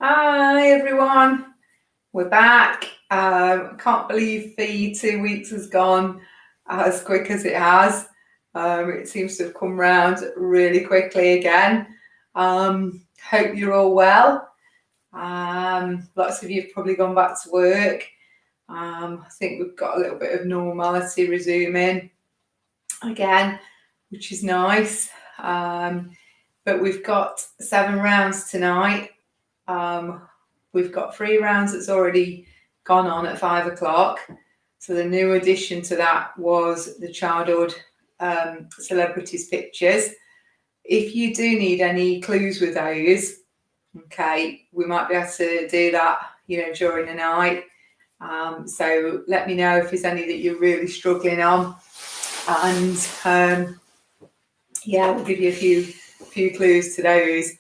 Hi everyone, we're back. Can't believe the 2 weeks has gone as quick as it has. It seems to have come round really quickly again. Hope you're all well. Lots of you have probably gone back to work. I think we've got a little bit of normality resuming again, which is nice. But we've got 7 rounds tonight. We've got 3 rounds that's already gone on at 5 o'clock. So the new addition to that was the childhood celebrities pictures. If you do need any clues with those, okay, we might be able to do that, during the night. So let me know if there's any that you're really struggling on, and we'll give you a few clues to those.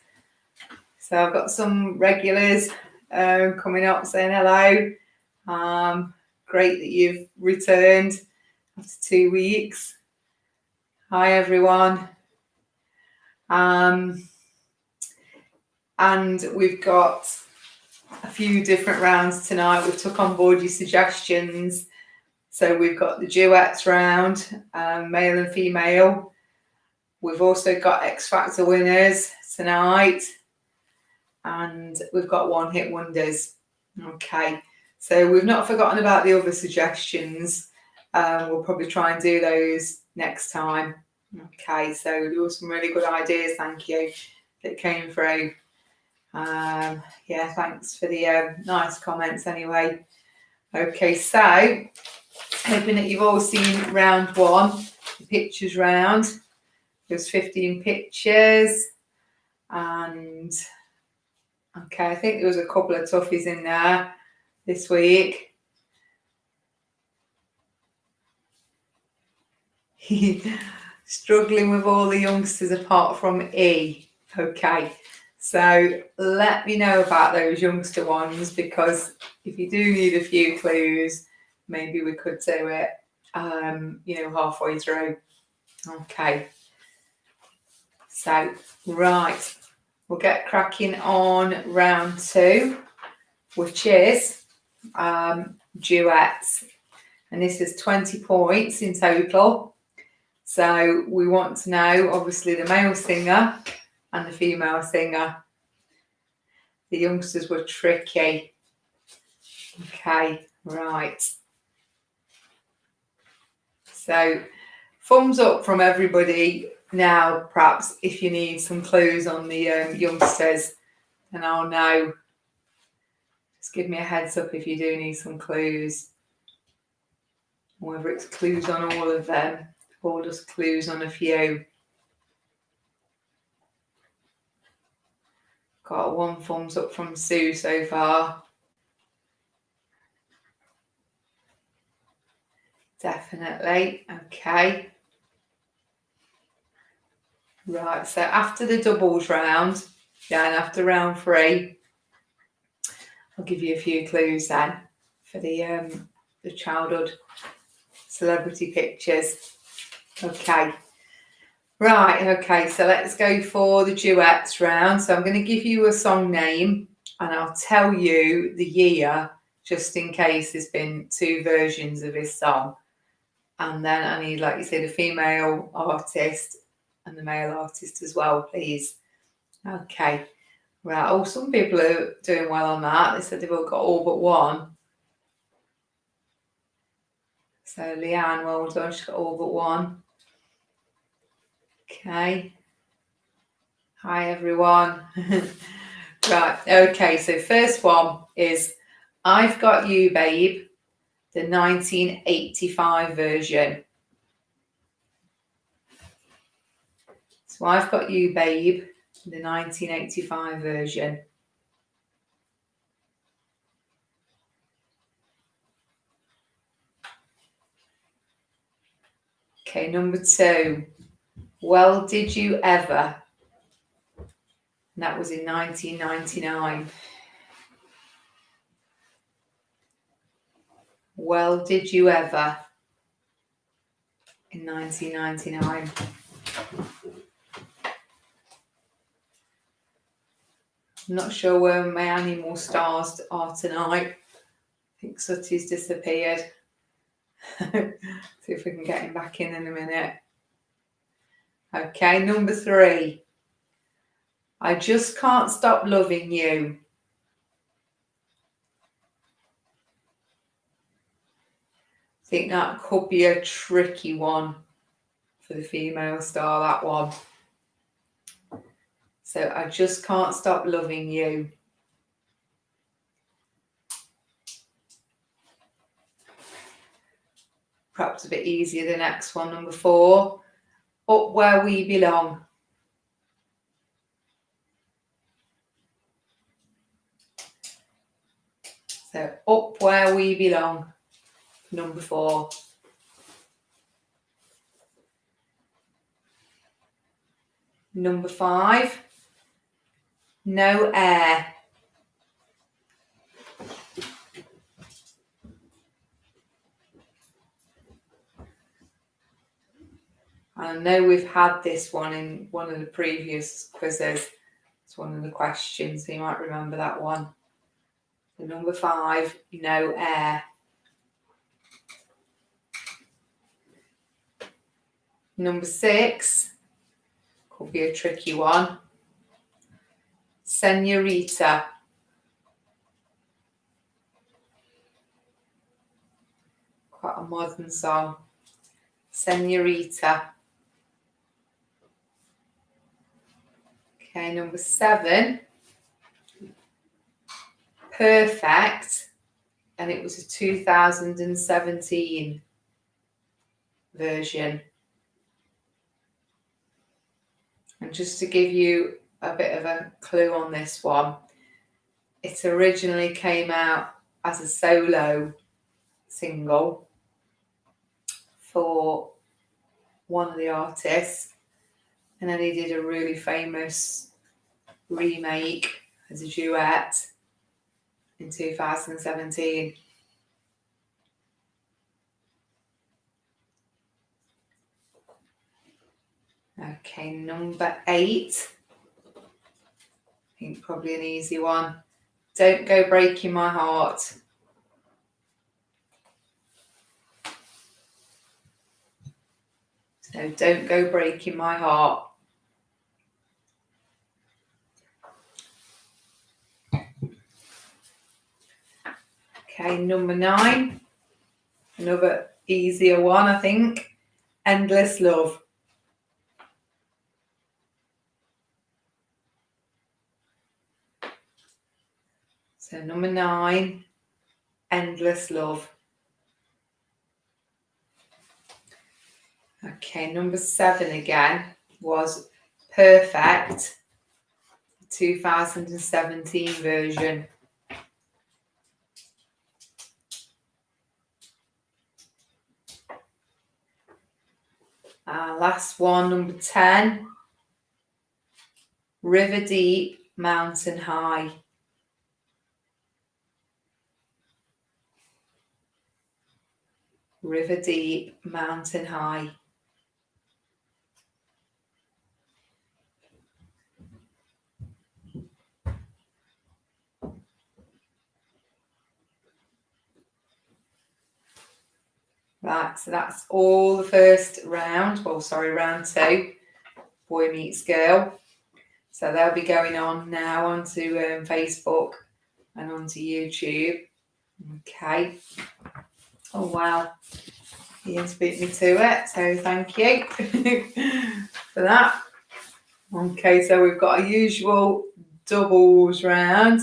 So I've got some regulars coming up saying hello. Great that you've returned after 2 weeks. Hi everyone. And we've got a few different rounds tonight. We've took on board your suggestions. So we've got the Duets Round, male and female. We've also got X Factor winners tonight. And we've got one hit wonders. Okay, so we've not forgotten about the other suggestions. We'll probably try and do those next time. Okay, so there were some really good ideas, thank you, that came through. Thanks for the nice comments anyway. Okay, so hoping that you've all seen round 1, the pictures round. There's 15 pictures, and okay, I think there was a couple of toughies in there this week. Struggling with all the youngsters apart from E. Okay, so let me know about those youngster ones, because if you do need a few clues, maybe we could do it, halfway through. Okay, so right. We'll get cracking on round 2, which is duets. And this is 20 points in total. So we want to know, obviously, the male singer and the female singer. The youngsters were tricky. Okay, right. So thumbs up from everybody now, perhaps, if you need some clues on the youngsters, and I'll know. Just give me a heads up if you do need some clues, whether it's clues on all of them or just clues on a few. Got 1 thumbs up from Sue so far. Definitely. Okay. Right, so after the doubles round, and after round 3, I'll give you a few clues then for the childhood celebrity pictures. Okay. Right, okay, so let's go for the duets round. So I'm going to give you a song name and I'll tell you the year, just in case there's been 2 versions of this song. And then I need, like you say, the female artist and the male artist as well, please. Okay. Right. Oh, some people are doing well on that. They said they've all got all but 1. So Leanne, well done. She's got all but 1. Okay. Hi, everyone. Right. Okay. So first one is I've Got You, Babe, the 1985 version. So I've Got You, Babe, the 1985 version. Okay, number 2. Well, Did You Ever? And that was in 1999. Well, Did You Ever? In 1999. I'm not sure where my animal stars are tonight. I think Sutty's disappeared. See if we can get him back in a minute. Okay, number 3. I just can't stop loving you. I think that could be a tricky one for the female star, that one. So I just can't stop loving you. Perhaps a bit easier, the next one, number 4. Up where we belong. So up where we belong, number 4. Number 5, no air. I know we've had this one in one of the previous quizzes. It's one of the questions, so you might remember that one. So number 5, no air. Number 6, could be a tricky one. Senorita. Quite a modern song. Senorita. Okay, number 7, Perfect, and it was a 2017 version. And just to give you a bit of a clue on this one, it originally came out as a solo single for one of the artists, and then he did a really famous remake as a duet in 2017. Okay, number 8. I think probably an easy one. Don't Go Breaking My Heart. So Don't Go Breaking My Heart. Okay, number 9. Another easier one, I think. Endless Love. So number 9, Endless Love. Okay, number 7 again was Perfect, 2017 version. Last one, number 10, River Deep, Mountain High. River Deep, Mountain High. Right, so that's all the first round. Well, sorry, round 2. Boy Meets Girl. So they'll be going on now onto Facebook and onto YouTube. Okay. Oh, wow. Ian's beat me to it, so thank you for that. Okay, so we've got a usual doubles round.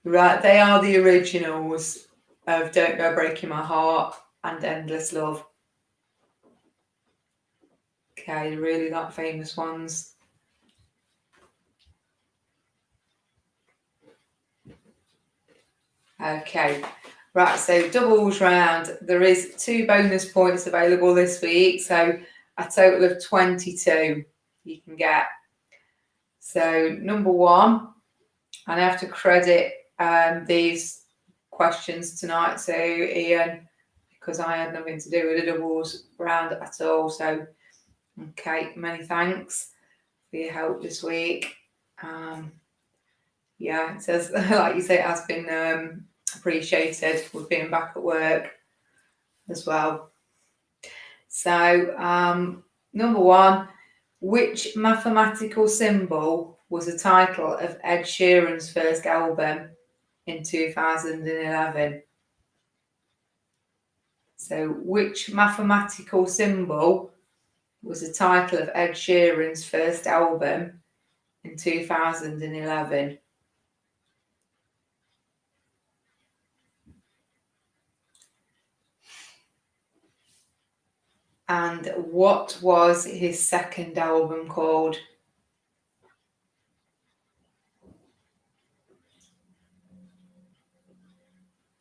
Right, they are the originals of Don't Go Breaking My Heart and Endless Love. Okay, really not famous ones. Okay, right, so doubles round. There is 2 bonus points available this week, so a total of 22 you can get. So number 1, and I have to credit these questions tonight to Ian, because I had nothing to do with the doubles round at all. So Okay, many thanks for your help this week. Yeah, it says, like you say, it has been appreciated with being back at work as well. So, number one, which mathematical symbol was the title of Ed Sheeran's first album in 2011? So, which mathematical symbol was the title of Ed Sheeran's first album in 2011? And what was his second album called?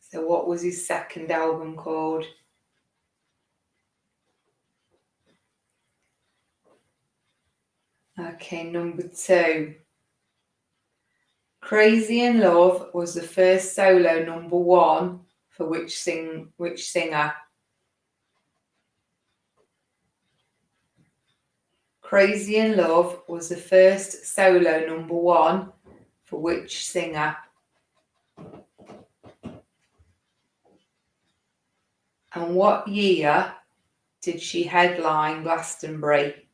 So what was his second album called? Okay, number two. Crazy in Love was the first solo number one for which singer? Crazy in Love was the first solo number one for which singer? And what year did she headline Glastonbury?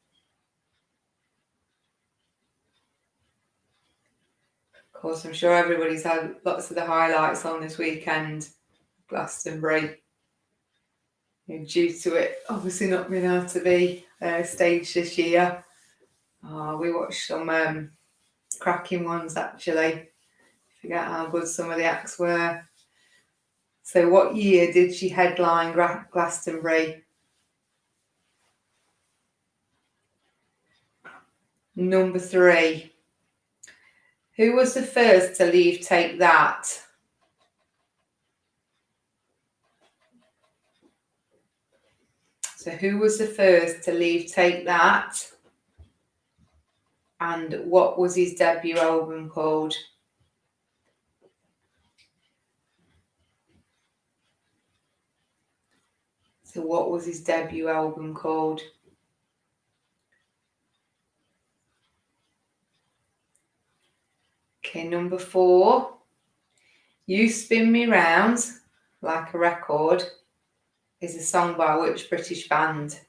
Of course, I'm sure everybody's had lots of the highlights on this weekend. Glastonbury, due to it obviously not being able to be staged this year. We watched some cracking ones actually. Forget how good some of the acts were. So what year did she headline Glastonbury? Number three. Who was the first to leave Take That? So who was the first to leave Take That? And what was his debut album called? So what was his debut album called? Okay, number four. You Spin Me Round Like a Record is a song by which British band?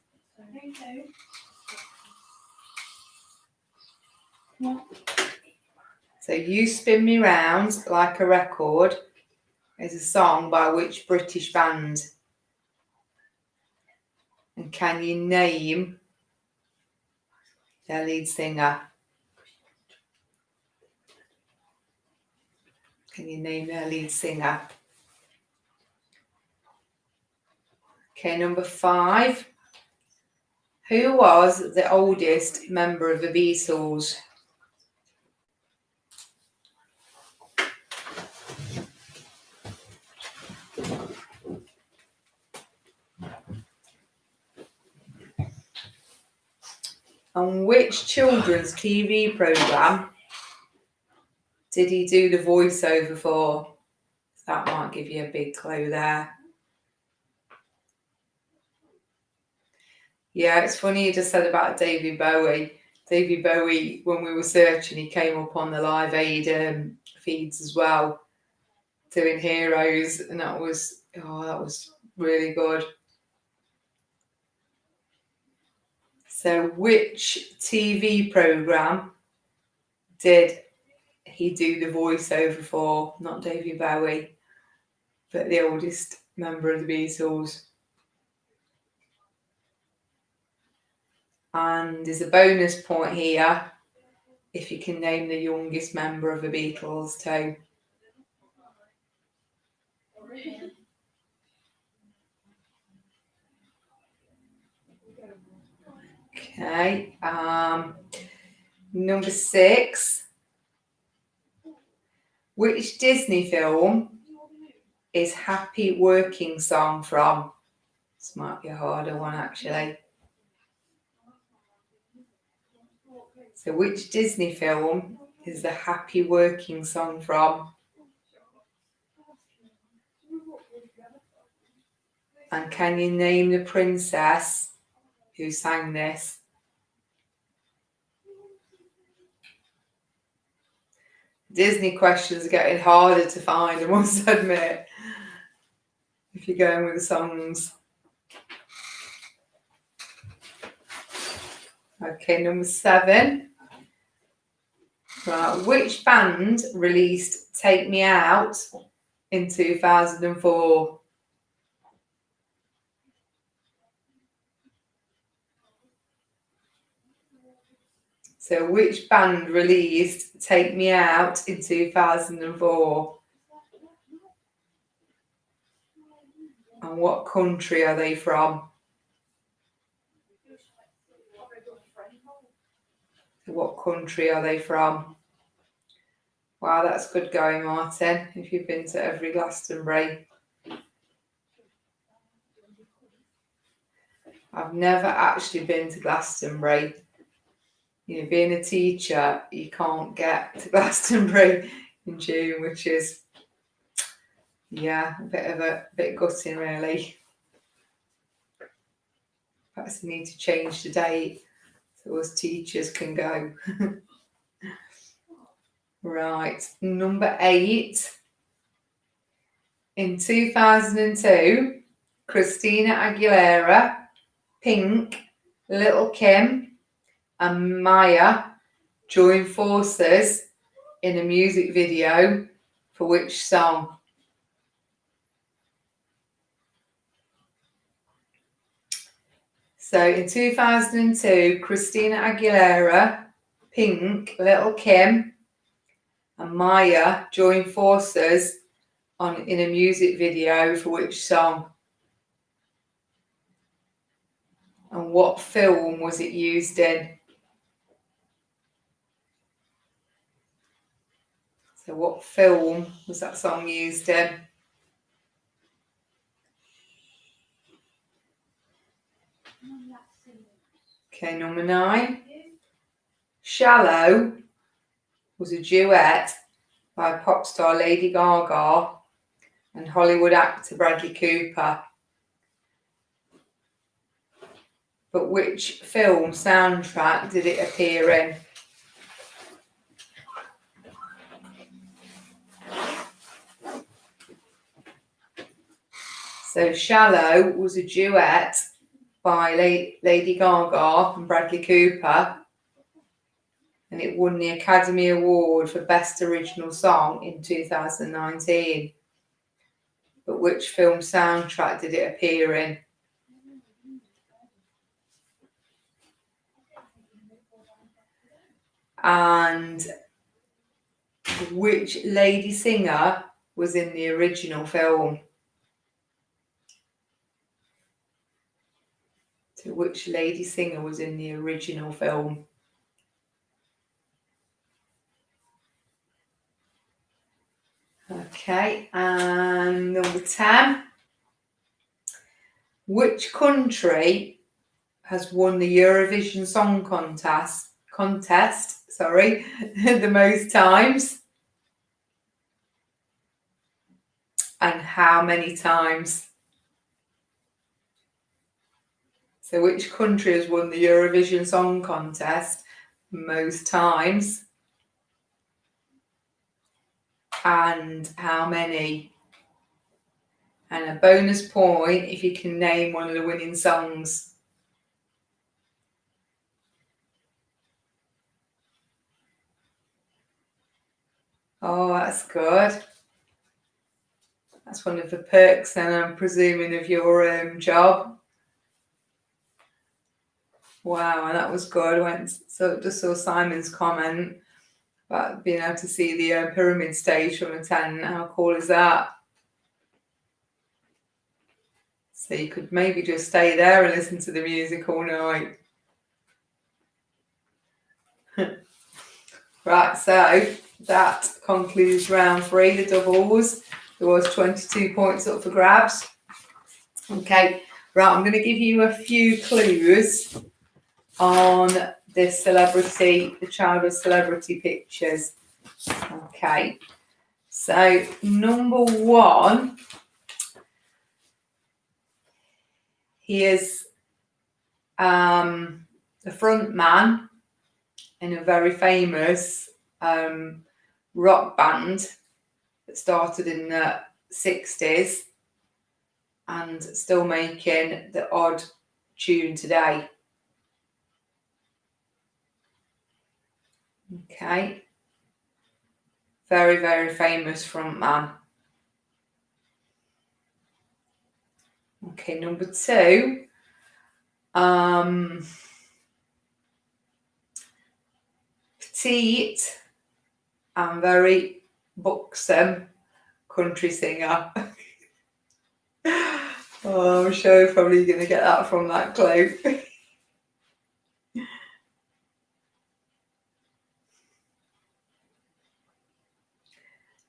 So You Spin Me Round Like a Record is a song by which British band? And can you name their lead singer? Can you name their lead singer? Okay, number five. Who was the oldest member of the Beatles? And which children's TV programme did he do the voiceover for? That might give you a big clue there. Yeah, it's funny you just said about David Bowie. David Bowie, when we were searching, he came up on the Live Aid feeds as well, doing Heroes, and that was really good. So which TV programme did he do the voiceover for? Not David Bowie, but the oldest member of the Beatles. And there's a bonus point here if you can name the youngest member of the Beatles too. Okay. Number six. Which Disney film is Happy Working Song from? This might be a harder one actually. So which Disney film is the Happy Working Song from? And can you name the princess who sang this? Disney questions are getting harder to find, I must admit, if you're going with the songs. Okay, number 7. Right, which band released Take Me Out in 2004? So which band released Take Me Out in 2004? And what country are they from? What country are they from? Wow, that's good going, Martin, if you've been to every Glastonbury. I've never actually been to Glastonbury. You know, being a teacher, you can't get to Glastonbury in June, which is, yeah, a bit gutting, really. Perhaps we need to change the date so us teachers can go. Right, number 8. In 2002, Christina Aguilera, Pink, Little Kim, and Maya joined forces in a music video for which song? So in 2002, Christina Aguilera, Pink, Little Kim, and Maya joined forces in a music video for which song? And what film was it used in? So what film was that song used in? Okay, number 9. Shallow was a duet by pop star Lady Gaga and Hollywood actor Bradley Cooper. But which film soundtrack did it appear in? So Shallow was a duet by Lady Gaga and Bradley Cooper, and it won the Academy Award for Best Original Song in 2019. But which film soundtrack did it appear in? And which lady singer was in the original film? So which lady singer was in the original film? Okay, and number 10. Which country has won the Eurovision Song Contest the most times? And how many times? So which country has won the Eurovision Song Contest most times? And how many? And a bonus point if you can name one of the winning songs. Oh, that's good. That's one of the perks, then, I'm presuming, of your job. Wow, and that was good. Just saw Simon's comment about being able to see the pyramid stage from a tent. How cool is that? So you could maybe just stay there and listen to the music all night. Right, so that concludes round 3, the doubles. There was 22 points up for grabs. Okay, right, I'm going to give you a few clues on this celebrity, the childhood celebrity pictures. Okay, so number 1, he is the front man in a very famous rock band that started in the 60s and still making the odd tune today. Okay. Very, very famous frontman. Okay, number 2. Petite and very buxom country singer. Oh, I'm sure you're probably going to get that from that clue.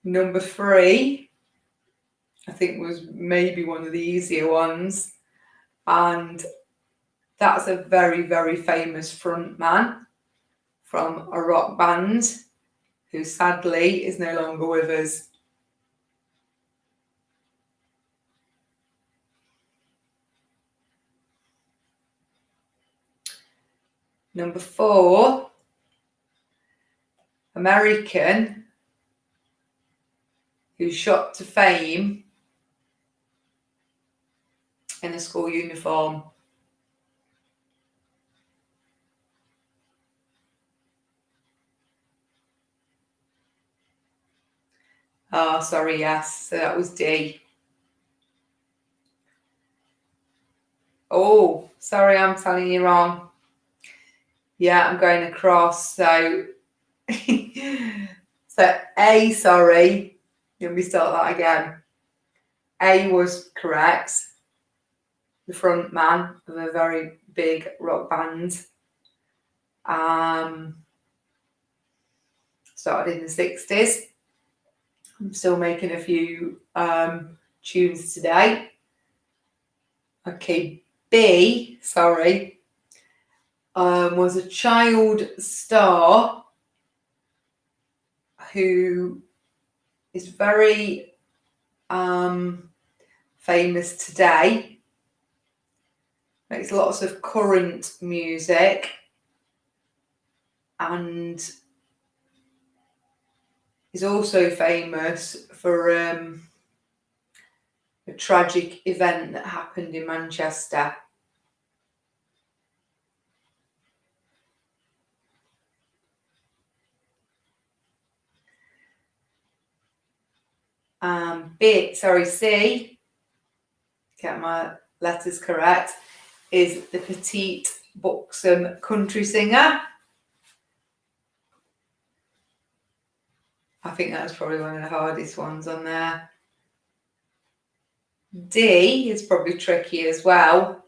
Number 3, I think, was maybe one of the easier ones. And that's a very, very famous frontman from a rock band who sadly is no longer with us. Number 4, American, who shot to fame in a school uniform. Oh, sorry, yes. So that was D. Oh, sorry, I'm telling you wrong. Yeah, I'm going across. So, so A, sorry. Let me start that again. A was correct. The front man of a very big rock band. Started in the 60s. I'm still making a few tunes today. Okay, B, sorry, was a child star who is very famous today. Makes lots of current music and is also famous for a tragic event that happened in Manchester. C, get my letters correct, is the petite, buxom country singer. I think that's probably one of the hardest ones on there. D is probably tricky as well.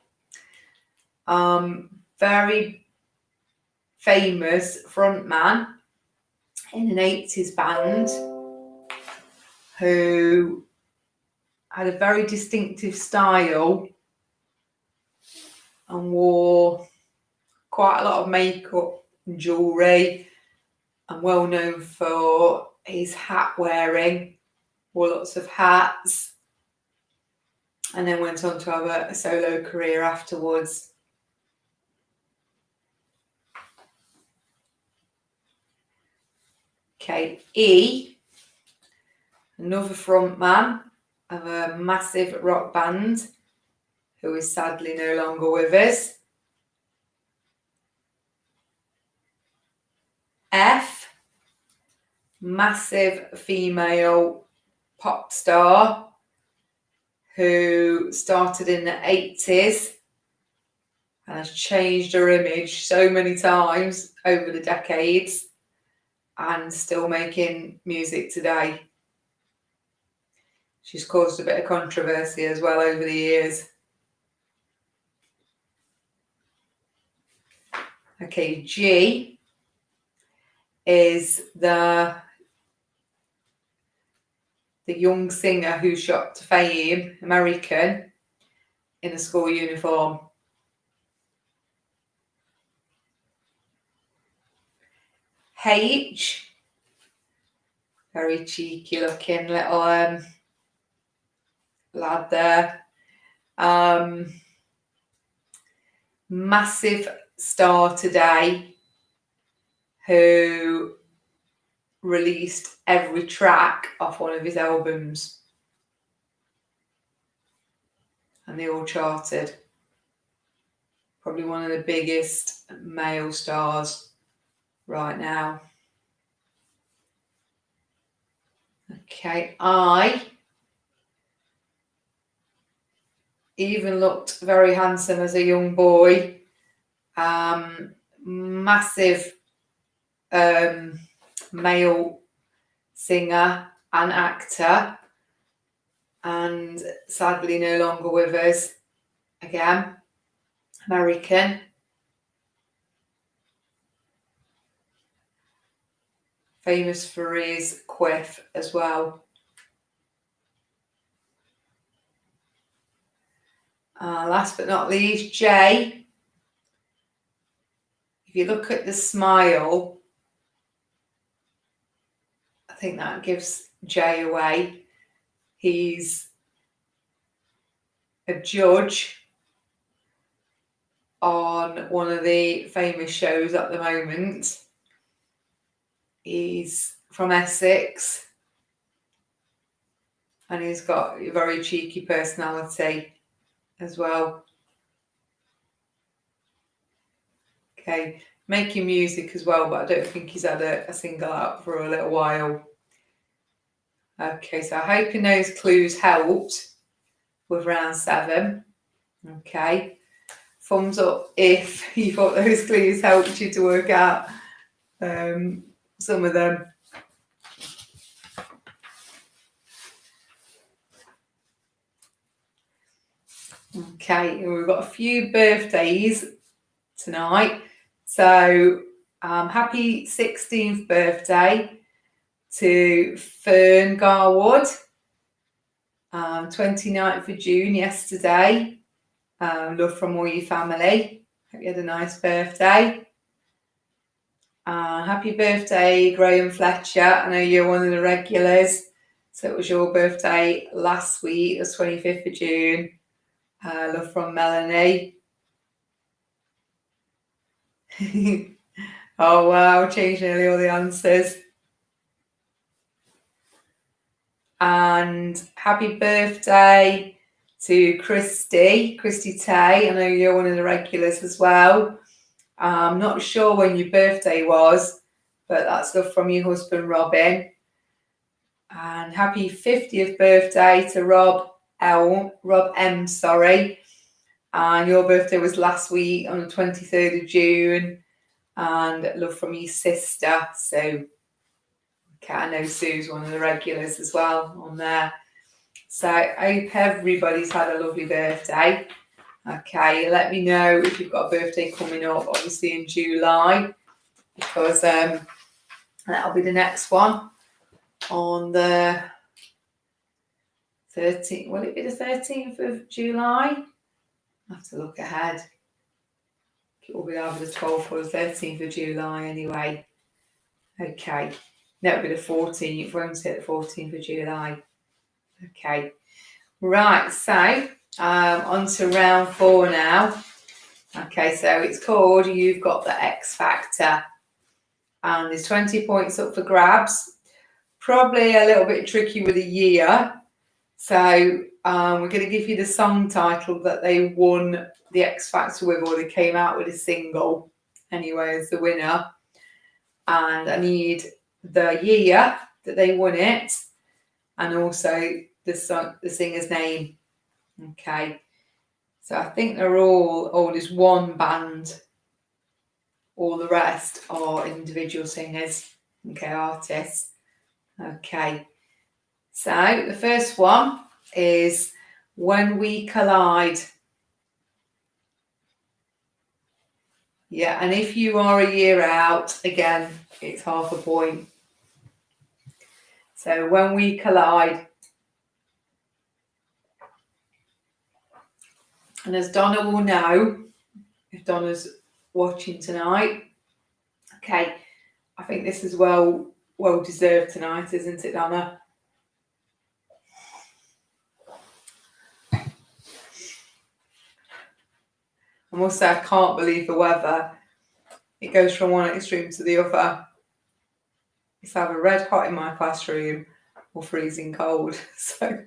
Very famous frontman in an 80s band who had a very distinctive style and wore quite a lot of makeup and jewellery, and well known for his hat wearing, wore lots of hats, and then went on to have a solo career afterwards. Okay, E, another frontman of a massive rock band who is sadly no longer with us. F, massive female pop star who started in the 80s and has changed her image so many times over the decades and still making music today. She's caused a bit of controversy as well over the years. Okay, G is the young singer who shot to fame, American, in a school uniform. H, very cheeky looking little lad there. Massive star today who released every track off one of his albums. And they all charted. Probably one of the biggest male stars right now. Okay, I even looked very handsome as a young boy. Massive male singer and actor, and sadly no longer with us. Again, American. Famous for his quiff as well. Last but not least, Jay. If you look at the smile, I think that gives Jay away. He's a judge on one of the famous shows at the moment. He's from Essex and he's got a very cheeky personality as well. Okay, making music as well, but I don't think he's had a single out for a little while. Okay, so I hope those clues helped with round 7. Okay, thumbs up if you thought those clues helped you to work out some of them. Okay, we've got a few birthdays tonight. So happy 16th birthday to Fern Garwood. 29th of June yesterday. Love from all your family. Hope you had a nice birthday. Happy birthday, Graham Fletcher. I know you're one of the regulars. So it was your birthday last week, the 25th of June. Love from Melanie. Oh wow, changed nearly all the answers. And happy birthday to Christy Tay. I know you're one of the regulars as well. I'm not sure when your birthday was, but that's love from your husband Robin. And happy 50th birthday to Rob M. And your birthday was last week on the 23rd of June. And love from your sister. So okay, I know Sue's one of the regulars as well on there. So I hope everybody's had a lovely birthday. Okay, let me know if you've got a birthday coming up, obviously in July, because that'll be the next one on the 13th. Will it be the 13th of July? I have to look ahead. It will be either the 12th or the 13th of July anyway. Okay. No, it'll be the 14th, won't it? The 14th of July. Okay. Right, so on to round 4 now. Okay, so it's called You've Got the X Factor. And there's 20 points up for grabs. Probably a little bit tricky with a year. So we're going to give you the song title that they won the X Factor with, or they came out with a single anyway as the winner. And I need the year that they won it and also the singer's name. Okay. So I think they're all this one band. All the rest are individual singers. Okay, artists. Okay. So the first one is When We Collide. Yeah, and if you are a year out, again, it's half a point. So When We Collide. And as Donna will know, if Donna's watching tonight, okay, I think this is well deserved tonight, isn't it, Donna? I must say, I can't believe the weather. It goes from one extreme to the other. it's either red hot in my classroom or freezing cold. So,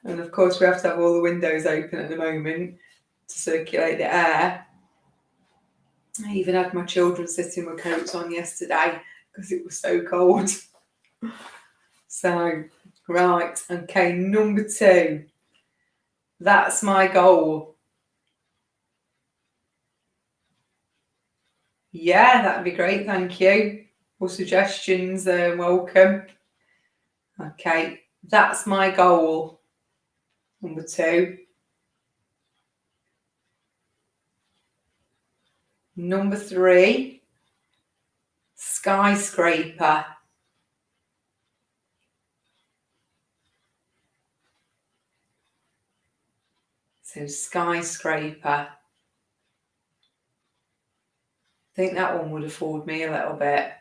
and of course we have to have all the windows open at the moment to circulate the air. I even had my children sitting with coats on yesterday because it was so cold. So, right, okay, number 2. That's my goal. Yeah, that'd be great, thank you. All suggestions are welcome. Okay, that's my goal. Number 2. Number 3, skyscraper. So skyscraper. I think that one would afford me a little bit.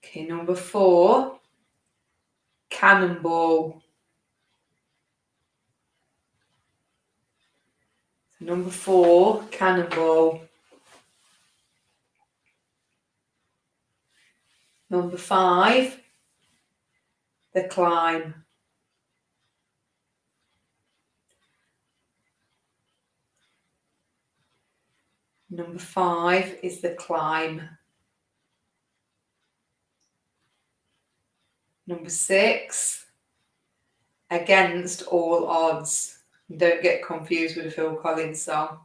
Okay, number 4, cannonball. So number 4, cannonball. Number 5, the climb. Number 5 is the climb. Number 6, against all odds. Don't get confused with a Phil Collins song.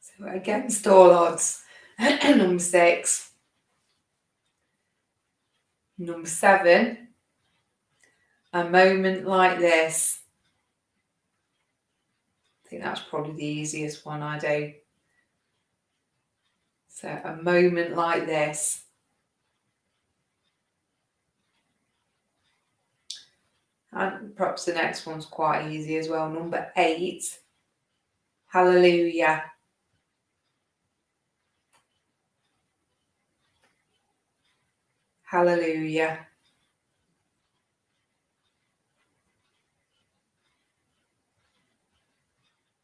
So against all odds. Number 6. Number 7, a moment like this. I think that's probably the easiest one I do. So a moment like this. And perhaps the next one's quite easy as well. Number 8, hallelujah. Hallelujah.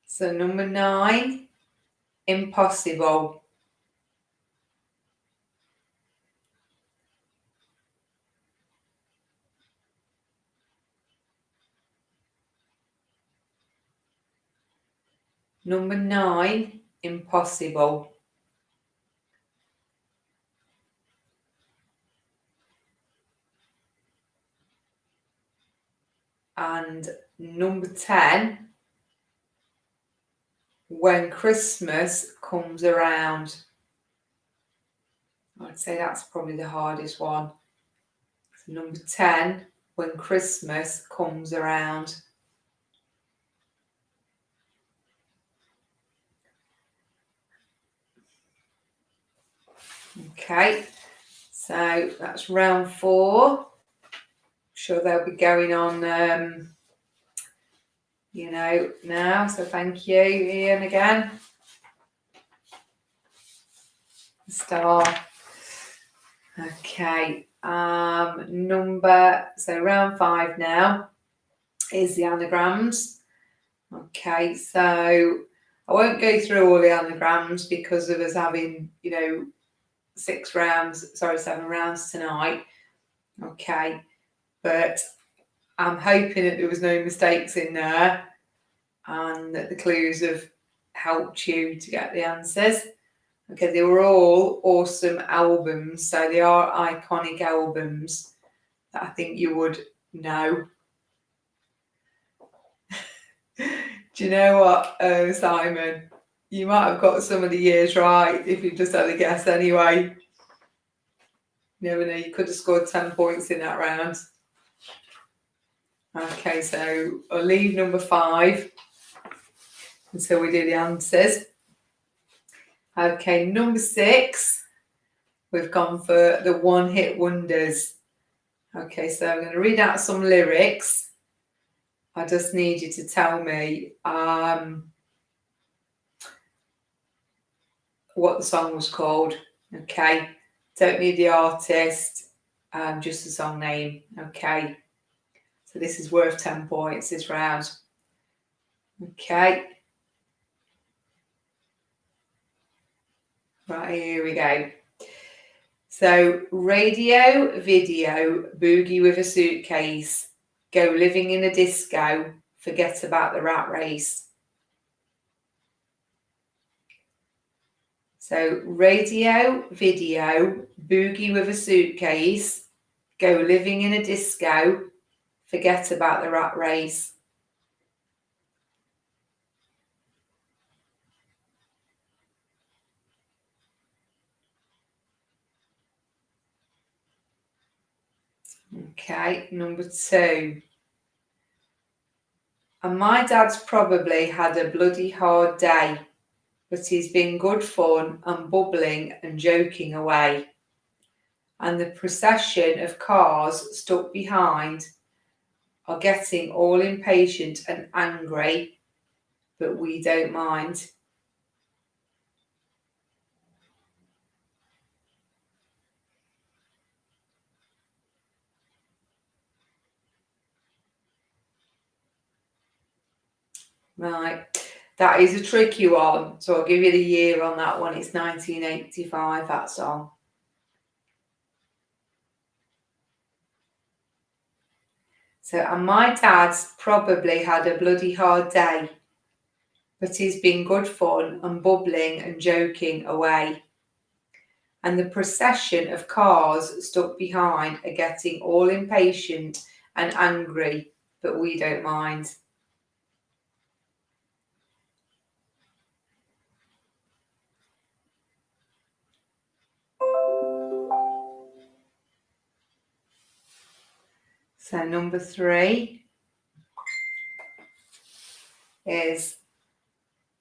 So number 9, impossible. Number 9, impossible. And number 10, when Christmas comes around. I'd say that's probably the hardest one. So number 10, when Christmas comes around. Okay, so that's round 4. I'm sure they'll be going on, now. So thank you, Ian, again. Star. Okay, so round 5 now is the anagrams. Okay, so I won't go through all the anagrams because of us having, 7 rounds tonight. Okay, but I'm hoping that there was no mistakes in there and that the clues have helped you to get the answers. Okay, they were all awesome albums, so they are iconic albums that I think you would know. Do you know what, Simon? You might have got some of the years right if you just had a guess anyway. You never know, you could have scored 10 points in that round. Okay, so I'll leave number 5 until we do the answers. Okay, number 6, we've gone for the one-hit wonders. Okay, so I'm going to read out some lyrics. I just need you to tell me what the song was called. Okay, don't need the artist, just the song name. Okay, so this is worth 10 points this round. Okay. Right, here we go. So, radio, video, boogie with a suitcase, go living in a disco, forget about the rat race. So, radio, video, boogie with a suitcase, go living in a disco, forget about the rat race. Okay, number 2. And my dad's probably had a bloody hard day, but he's been good fun and bubbling and joking away. And the procession of cars stuck behind are getting all impatient and angry, but we don't mind. Right, that is a tricky one. So I'll give you the year on that one. It's 1985, that song. So, and my dad's probably had a bloody hard day, but he's been good fun and bubbling and joking away. And the procession of cars stuck behind are getting all impatient and angry, but we don't mind. So number 3 is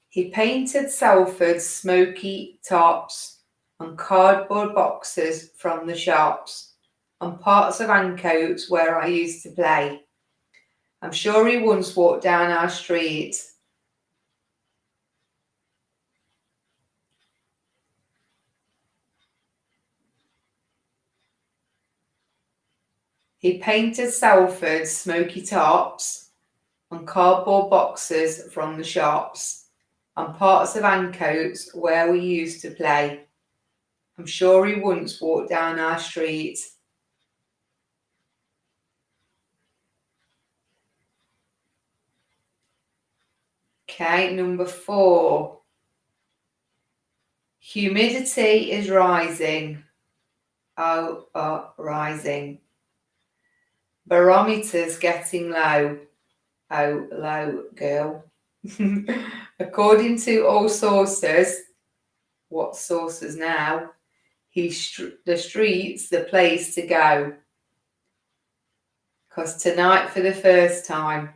he painted Salford's smoky tops on cardboard boxes from the shops on parts of Ancoats where I used to play. I'm sure he once walked down our street. He painted Salford's smoky tops on cardboard boxes from the shops on parts of Ancoats where we used to play. I'm sure he once walked down our street. Okay, number 4. Humidity is rising. Oh, rising. Barometers getting low. Oh, low, girl. According to all sources, what sources now? The street's the place to go. Because tonight for the first time.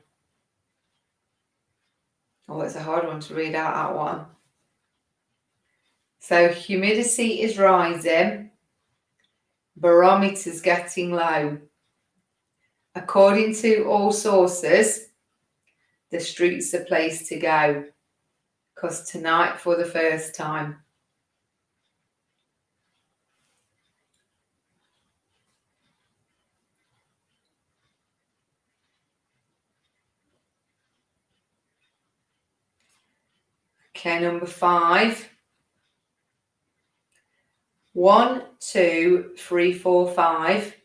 Oh, it's a hard one to read out, that one. So humidity is rising. Barometers getting low. According to all sources, the street's the place to go. Because tonight for the first time. Okay, number 5. 1, 2, 3, 4, 5.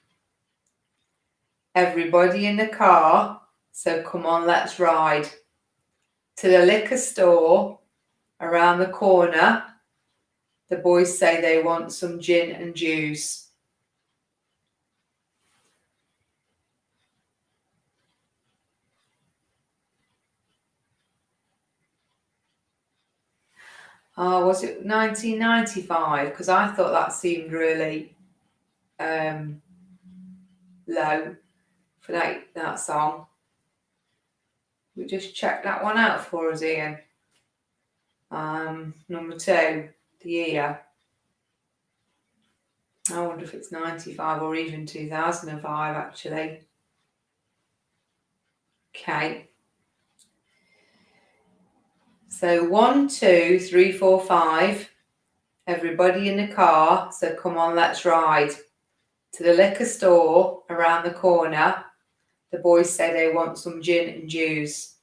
Everybody in the car, so come on, let's ride. To the liquor store around the corner. The boys say they want some gin and juice. Oh, was it 1995? Because I thought that seemed really low for that song. We just check that one out for us, Ian. Number 2, the year. I wonder if it's 95 or even 2005, actually. Okay. So 1, 2, 3, 4, 5. Everybody in the car, so come on, let's ride. To the liquor store around the corner. The boys say they want some gin and juice.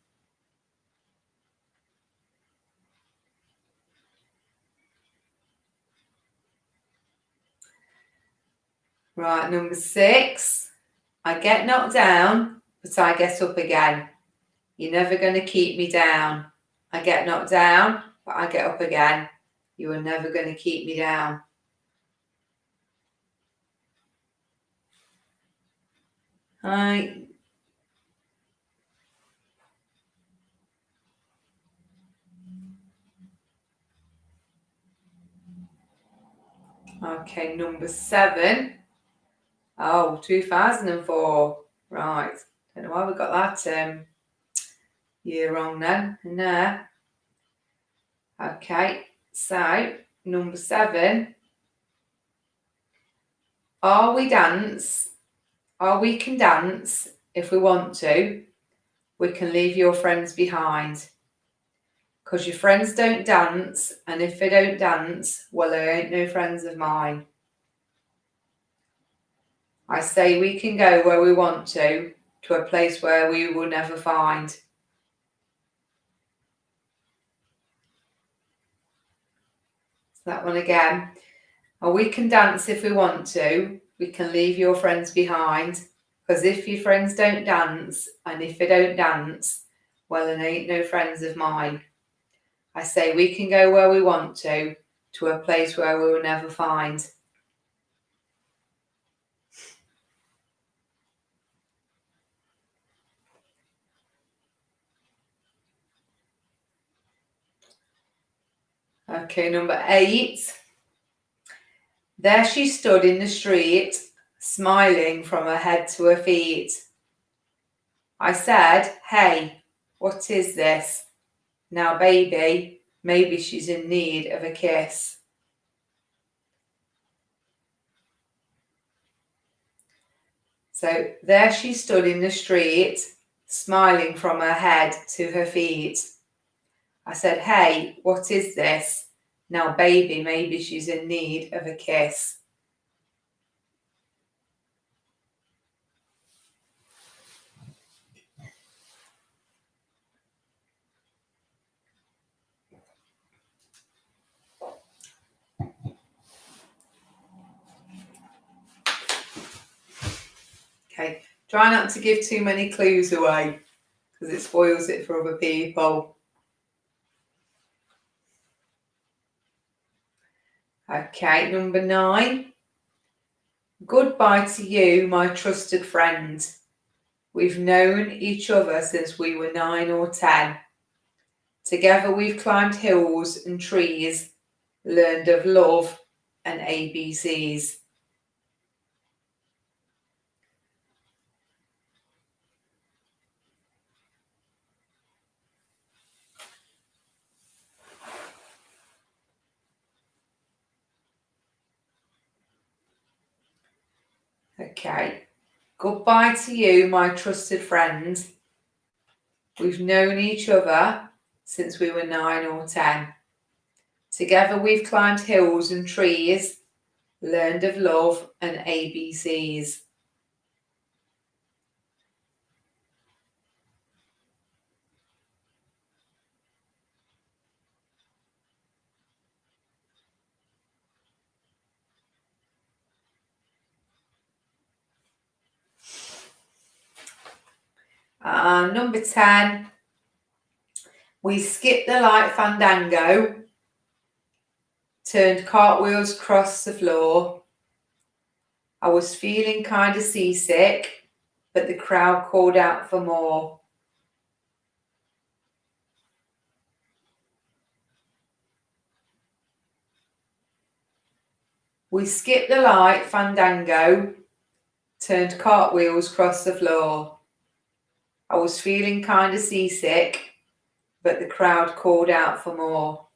Right, number 6. I get knocked down, but I get up again. You're never going to keep me down. I get knocked down, but I get up again. You are never going to keep me down. Right. Okay, number 7. Oh, 2004. Right. Don't know why we got that year wrong then in there. Okay, so number 7. We can dance if we want to. We can leave your friends behind. Because your friends don't dance, and if they don't dance, well, they ain't no friends of mine. I say we can go where we want to a place where we will never find. That one again. We can dance if we want to. We can leave your friends behind. Because if your friends don't dance, and if they don't dance, well, they ain't no friends of mine. I say we can go where we want to a place where we will never find. Okay, number 8. There she stood in the street, smiling from her head to her feet. I said, hey, what is this? Now, baby, maybe she's in need of a kiss. So there she stood in the street, smiling from her head to her feet. I said, hey, what is this? Now, baby, maybe she's in need of a kiss. Okay, try not to give too many clues away because it spoils it for other people. Okay, number 9. Goodbye to you, my trusted friend. We've known each other since we were 9 or 10. Together we've climbed hills and trees, learned of love and ABCs. Okay, goodbye to you, my trusted friend. We've known each other since we were 9 or 10. Together we've climbed hills and trees, learned of love and ABCs. Number 10, we skipped the light fandango, turned cartwheels across the floor. I was feeling kind of seasick, but the crowd called out for more. We skipped the light fandango, turned cartwheels across the floor. I was feeling kind of seasick, but the crowd called out for more.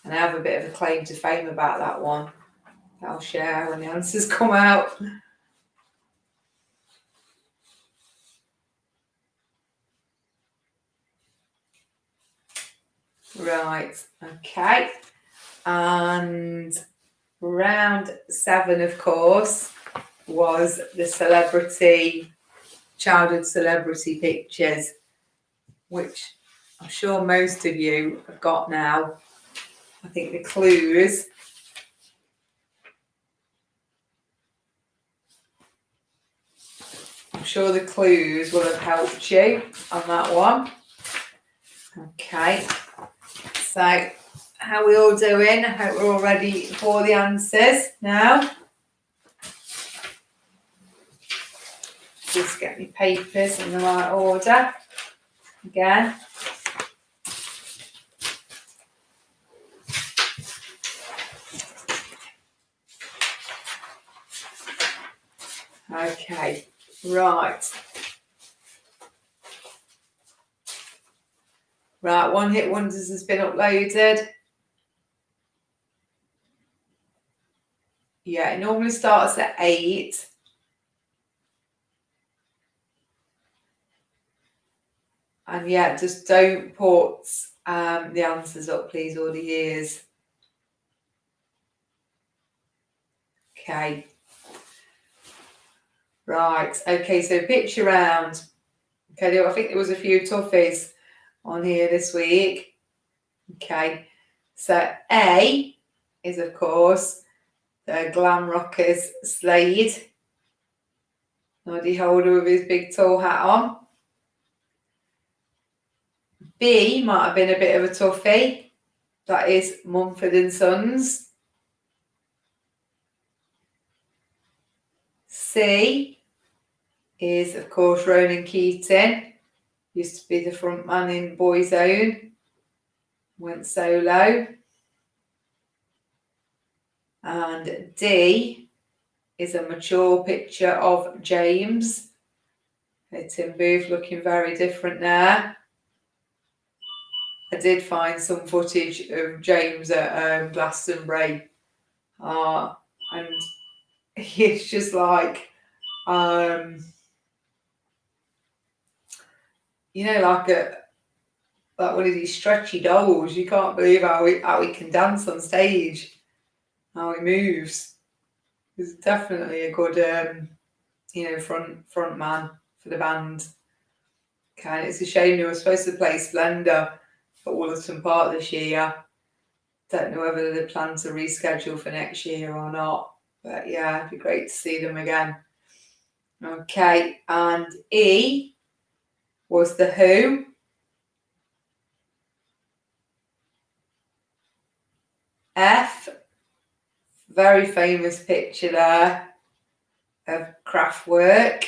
And I have a bit of a claim to fame about that one. I'll share when the answers come out. Right, okay. And round 7, of course, was the childhood celebrity pictures, which I'm sure most of you have got now. I think the clues I'm sure the clues will have helped you on that one. Okay, so how are we all doing? I hope we're all ready for the answers now. Just get my papers in the right order again. Okay, right. Right, One Hit Wonders has been uploaded. Yeah, it normally starts at 8. And yeah, just don't put the answers up, please, or the years. Okay. Right, okay, so picture round. Okay, I think there was a few toughies on here this week. Okay, so A is, of course, the glam rockers Slade. Noddy Holder with his big tall hat on. B might have been a bit of a toughie. That is Mumford and Sons. C is, of course, Ronan Keating. Used to be the front man in Boyzone. Went solo. And D is a mature picture of James. Tim Booth looking very different there. I did find some footage of James at Glastonbury. And he's just like, you know, like one of these stretchy dolls. You can't believe how he can dance on stage, how he moves. He's definitely a good, front man for the band. Okay, it's a shame they were supposed to play Splendour at Woollerton Park this year. Don't know whether they plan to reschedule for next year or not. But yeah, it'd be great to see them again. Okay, and E was The Who. F, very famous picture there of Kraftwerk.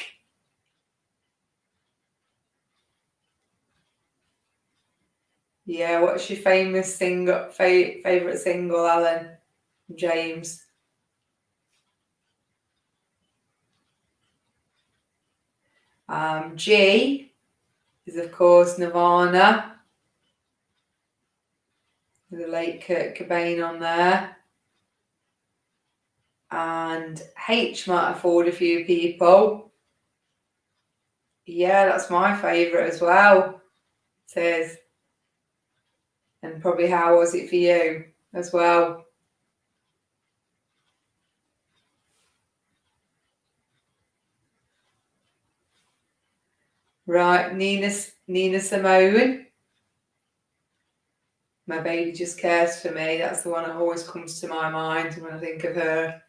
Yeah, what's your famous favourite single, Alan? James? G is, of course, Nirvana. With the late Kurt Cobain on there. And H might have fooled a few people. Yeah, that's my favourite as well. It is. And probably how was it for you as well? Right, Nina Simone. My Baby Just Cares for Me. That's the one that always comes to my mind when I think of her.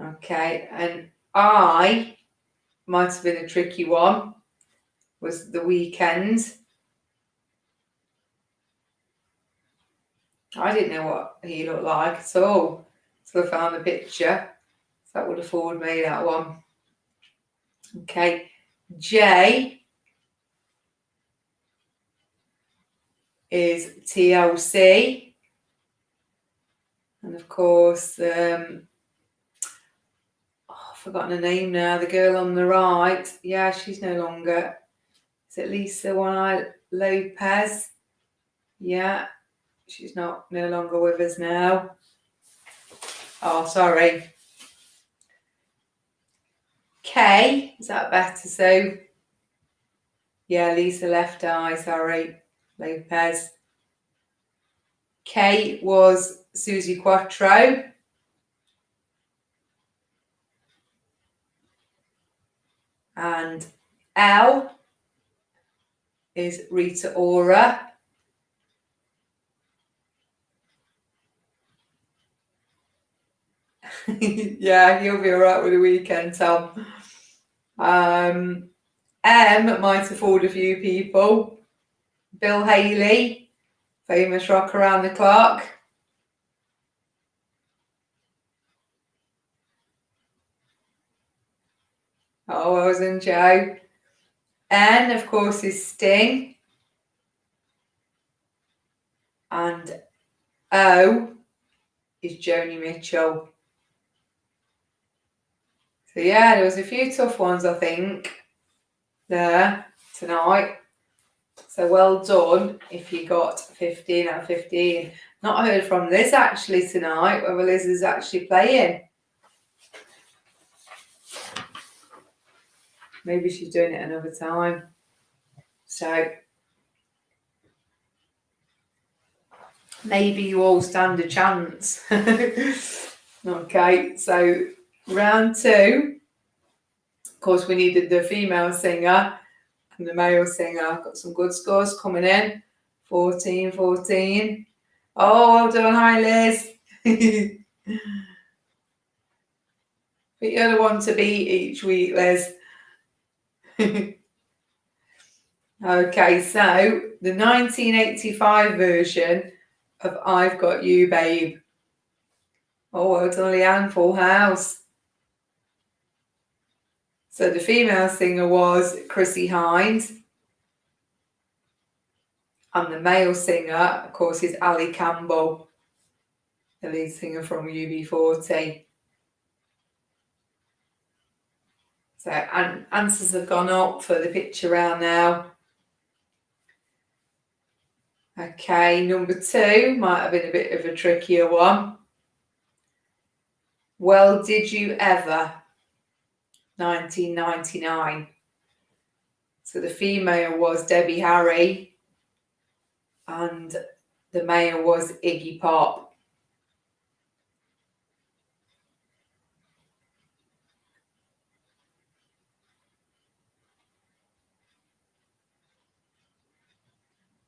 Okay, and I might have been a tricky one. Was The Weeknd. I didn't know what he looked like at all. So I found the picture. So that would have fooled me, that one. Okay, J is TLC. And of course, I've forgotten her name now, the girl on the right. Yeah, she's no longer. Is it Lisa One-Eye Lopez? Yeah, she's no longer with us now. Oh, sorry. K, is that better? So, yeah, Lisa Left Eye, sorry, Lopez. K was Susie Quattro. And L is Rita Ora. Yeah, you'll be all right with the weekend, Tom. M might have fooled a few people. Bill Haley, famous rock around the clock. Oh, I wasn't Joe. N, of course, is Sting. And O is Joni Mitchell. So yeah, there was a few tough ones, I think, there tonight. So well done if you got 15 out of 15. Not heard from Liz actually tonight, whether Liz is actually playing. Maybe she's doing it another time. So maybe you all stand a chance. Okay, so round 2. Of course, we needed the female singer and the male singer. Got some good scores coming in. 14, 14. Oh, well done. Hi, Liz. But you're the one to beat each week, Liz. Okay, so the 1985 version of I've Got You, Babe. Oh, well done, Leanne. Full house. So the female singer was Chrissie Hynde. And the male singer, of course, is Ali Campbell, the lead singer from UB40. So answers have gone up for the picture round now. Okay, number 2 might have been a bit of a trickier one. Well, Did You Ever? 1999. So the female was Debbie Harry and the male was Iggy Pop.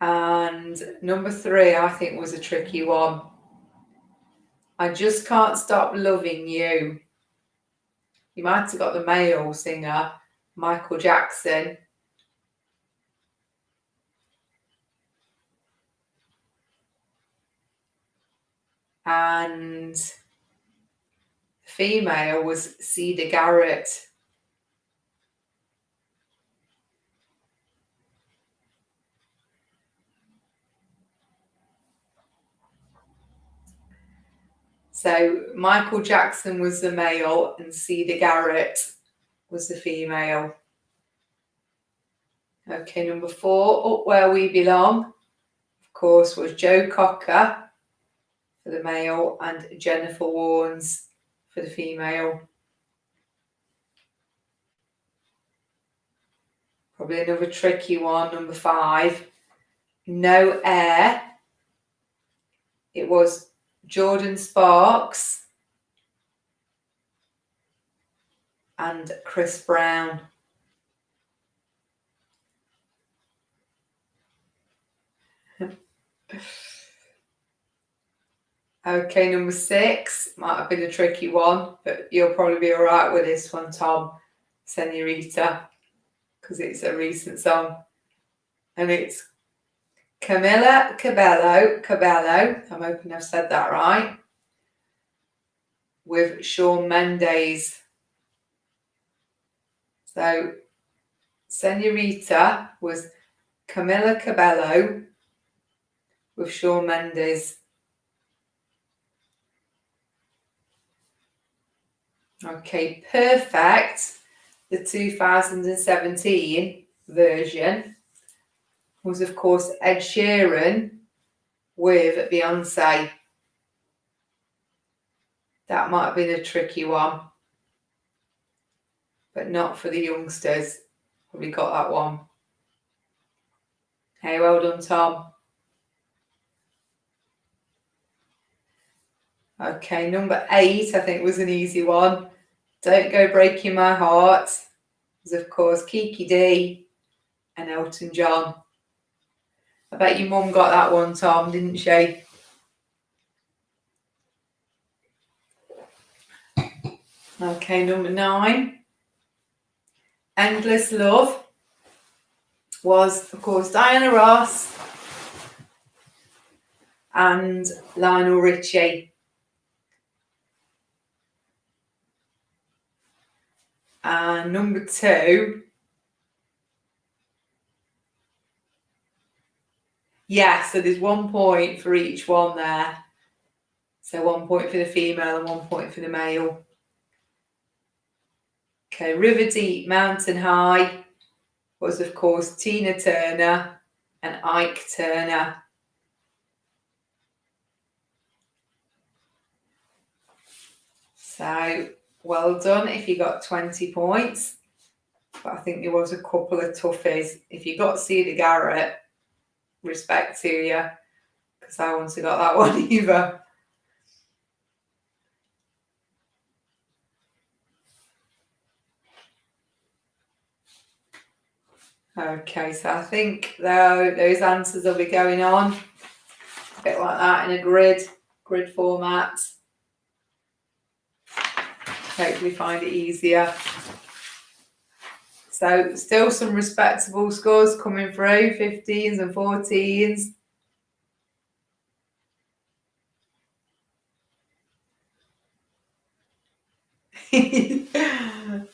And number 3, I think, was a tricky one. I Just Can't Stop Loving You. You might have got the male singer, Michael Jackson. And the female was Cedar Garrett. So Michael Jackson was the male and Cedar Garrett was the female. Okay, number 4, Up Where We Belong, of course, was Joe Cocker for the male and Jennifer Warnes for the female. Probably another tricky one, number 5, No Air. It was Jordan Sparks and Chris Brown. Okay, number 6 might have been a tricky one, but you'll probably be all right with this one, Tom. Senorita, because it's a recent song. And it's Camila Cabello, I'm hoping I've said that right, with Shawn Mendes. So Senorita was Camila Cabello with Shawn Mendes. Okay, Perfect, the 2017 version, was of course Ed Sheeran with Beyonce. That might have been a tricky one, but not for the youngsters. Probably got that one. Hey, well done, Tom. Okay, number 8, I think, was an easy one. Don't Go Breaking My Heart was, of course, Kiki D and Elton John. I bet your mum got that one, Tom, didn't she? Okay, number 9, Endless Love, was, of course, Diana Ross and Lionel Richie. And number 2, yeah, so there's 1 point for each one there. So 1 point for the female and 1 point for the male. Okay, River Deep, Mountain High was, of course, Tina Turner and Ike Turner. So well done if you got 20 points. But I think there was a couple of toughies. If you got Cedar Garrett, respect to you, because I wouldn't have got that one either. Okay, so I think those answers will be going on a bit like that in a grid format. Hopefully find it easier. So still some respectable scores coming through, 15s and 14s.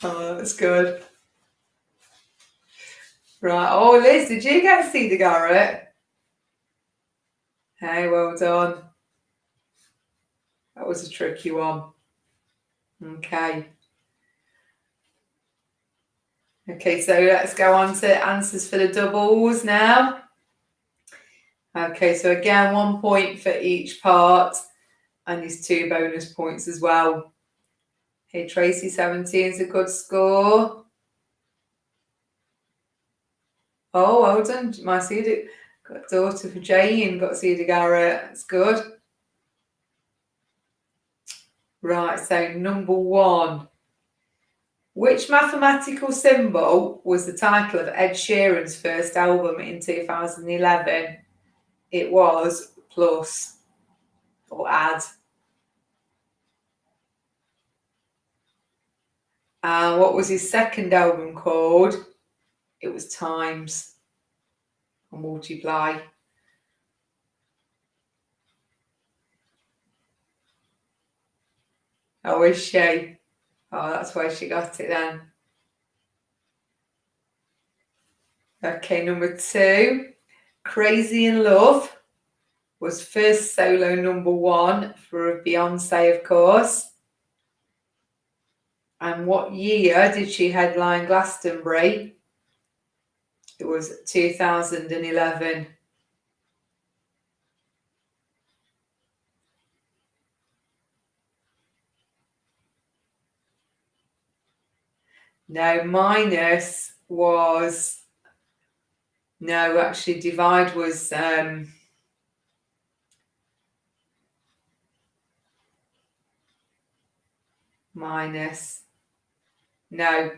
Oh, that's good. Right. Oh, Liz, did you get Cedar Garrett? Hey, well done. That was a tricky one. Okay. Okay, so let's go on to answers for the doubles now. Okay, so again, 1 point for each part, and these 2 bonus points as well. Hey, Tracy, 17 is a good score. Oh, well done. My Cedar, got daughter for Jane, got Cedar Garrett. That's good. Right, so number 1. Which mathematical symbol was the title of Ed Sheeran's first album in 2011? It was plus or add. And what was his second album called? It was times or multiply. Oh, is she? Oh, that's why she got it then. Okay, number 2. Crazy in Love was first solo number 1 for Beyonce, of course. And what year did she headline Glastonbury? It was 2011. No, minus was... No, actually, divide was... minus. No.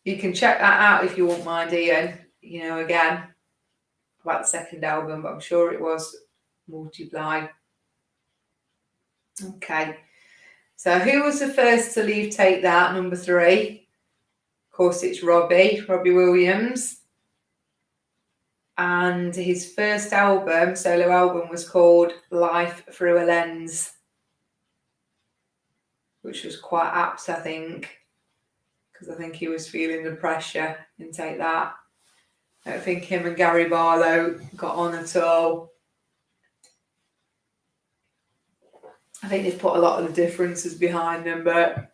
You can check that out if you won't mind, Ian. You know, again, about the second album, but I'm sure it was multiply. Okay. So who was the first to leave Take That, number 3? Of course, it's Robbie Williams. And his first album, solo album, was called Life Through a Lens, which was quite apt, I think, because I think he was feeling the pressure in Take That. I don't think him and Gary Barlow got on at all. I think they've put a lot of the differences behind them, but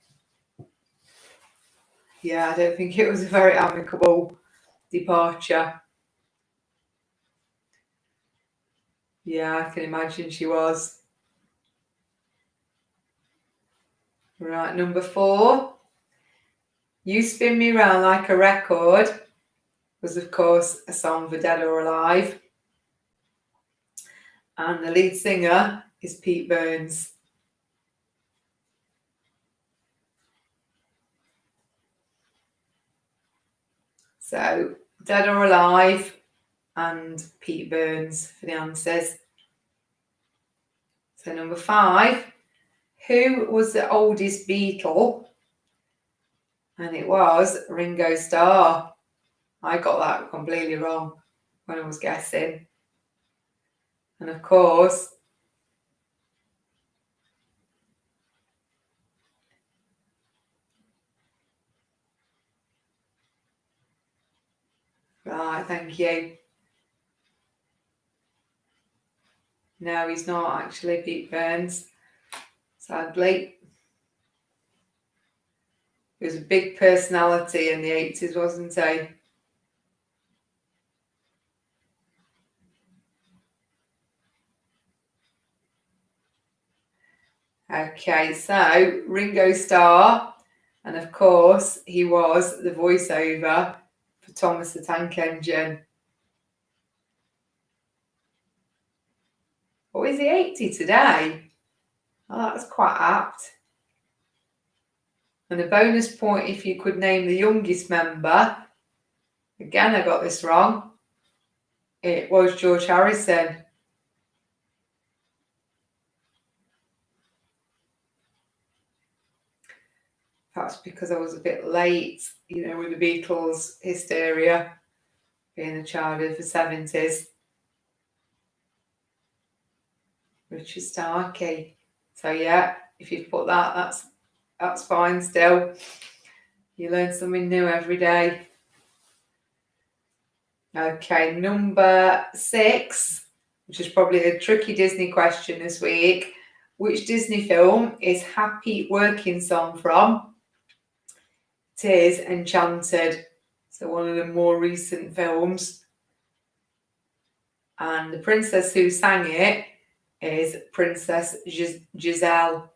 yeah, I don't think it was a very amicable departure. Yeah, I can imagine she was. Right, number 4. You Spin Me Round Like a Record was, of course, a song for Dead or Alive. And the lead singer is Pete Burns. So, Dead or Alive and Pete Burns for the answers. So, number 5. Who was the oldest Beatle And it was Ringo Starr. I got that completely wrong when I was guessing. And of course, right, thank you. No, he's not actually, Pete Burns, sadly. He was a big personality in the 80s, wasn't he? Okay, so Ringo Starr, and of course, he was the voiceover for Thomas the Tank Engine. Oh, is he 80 today? Oh, that's quite apt. And a bonus point if you could name the youngest member. Again, I got this wrong. It was George Harrison. Perhaps because I was a bit late, with the Beatles hysteria, being a child of the 70s. Richard Starkey. So yeah, if you've put that, that's fine still. You learn something new every day. Okay, number 6, which is probably a tricky Disney question this week. Which Disney film is Happy Working Song from? It is Enchanted. So one of the more recent films. And the princess who sang it is Princess Giselle.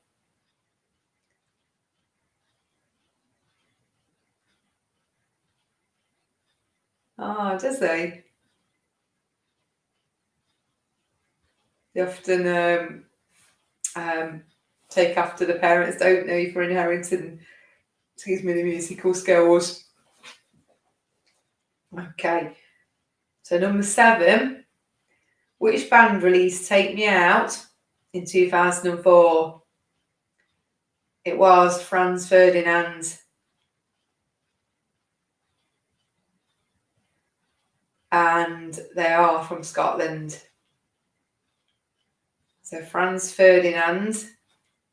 Oh, does he? They often take after the parents, don't they, for inheriting, the musical skills. Okay, so number 7, which band released Take Me Out in 2004? It was Franz Ferdinand. And they are from Scotland. So Franz Ferdinand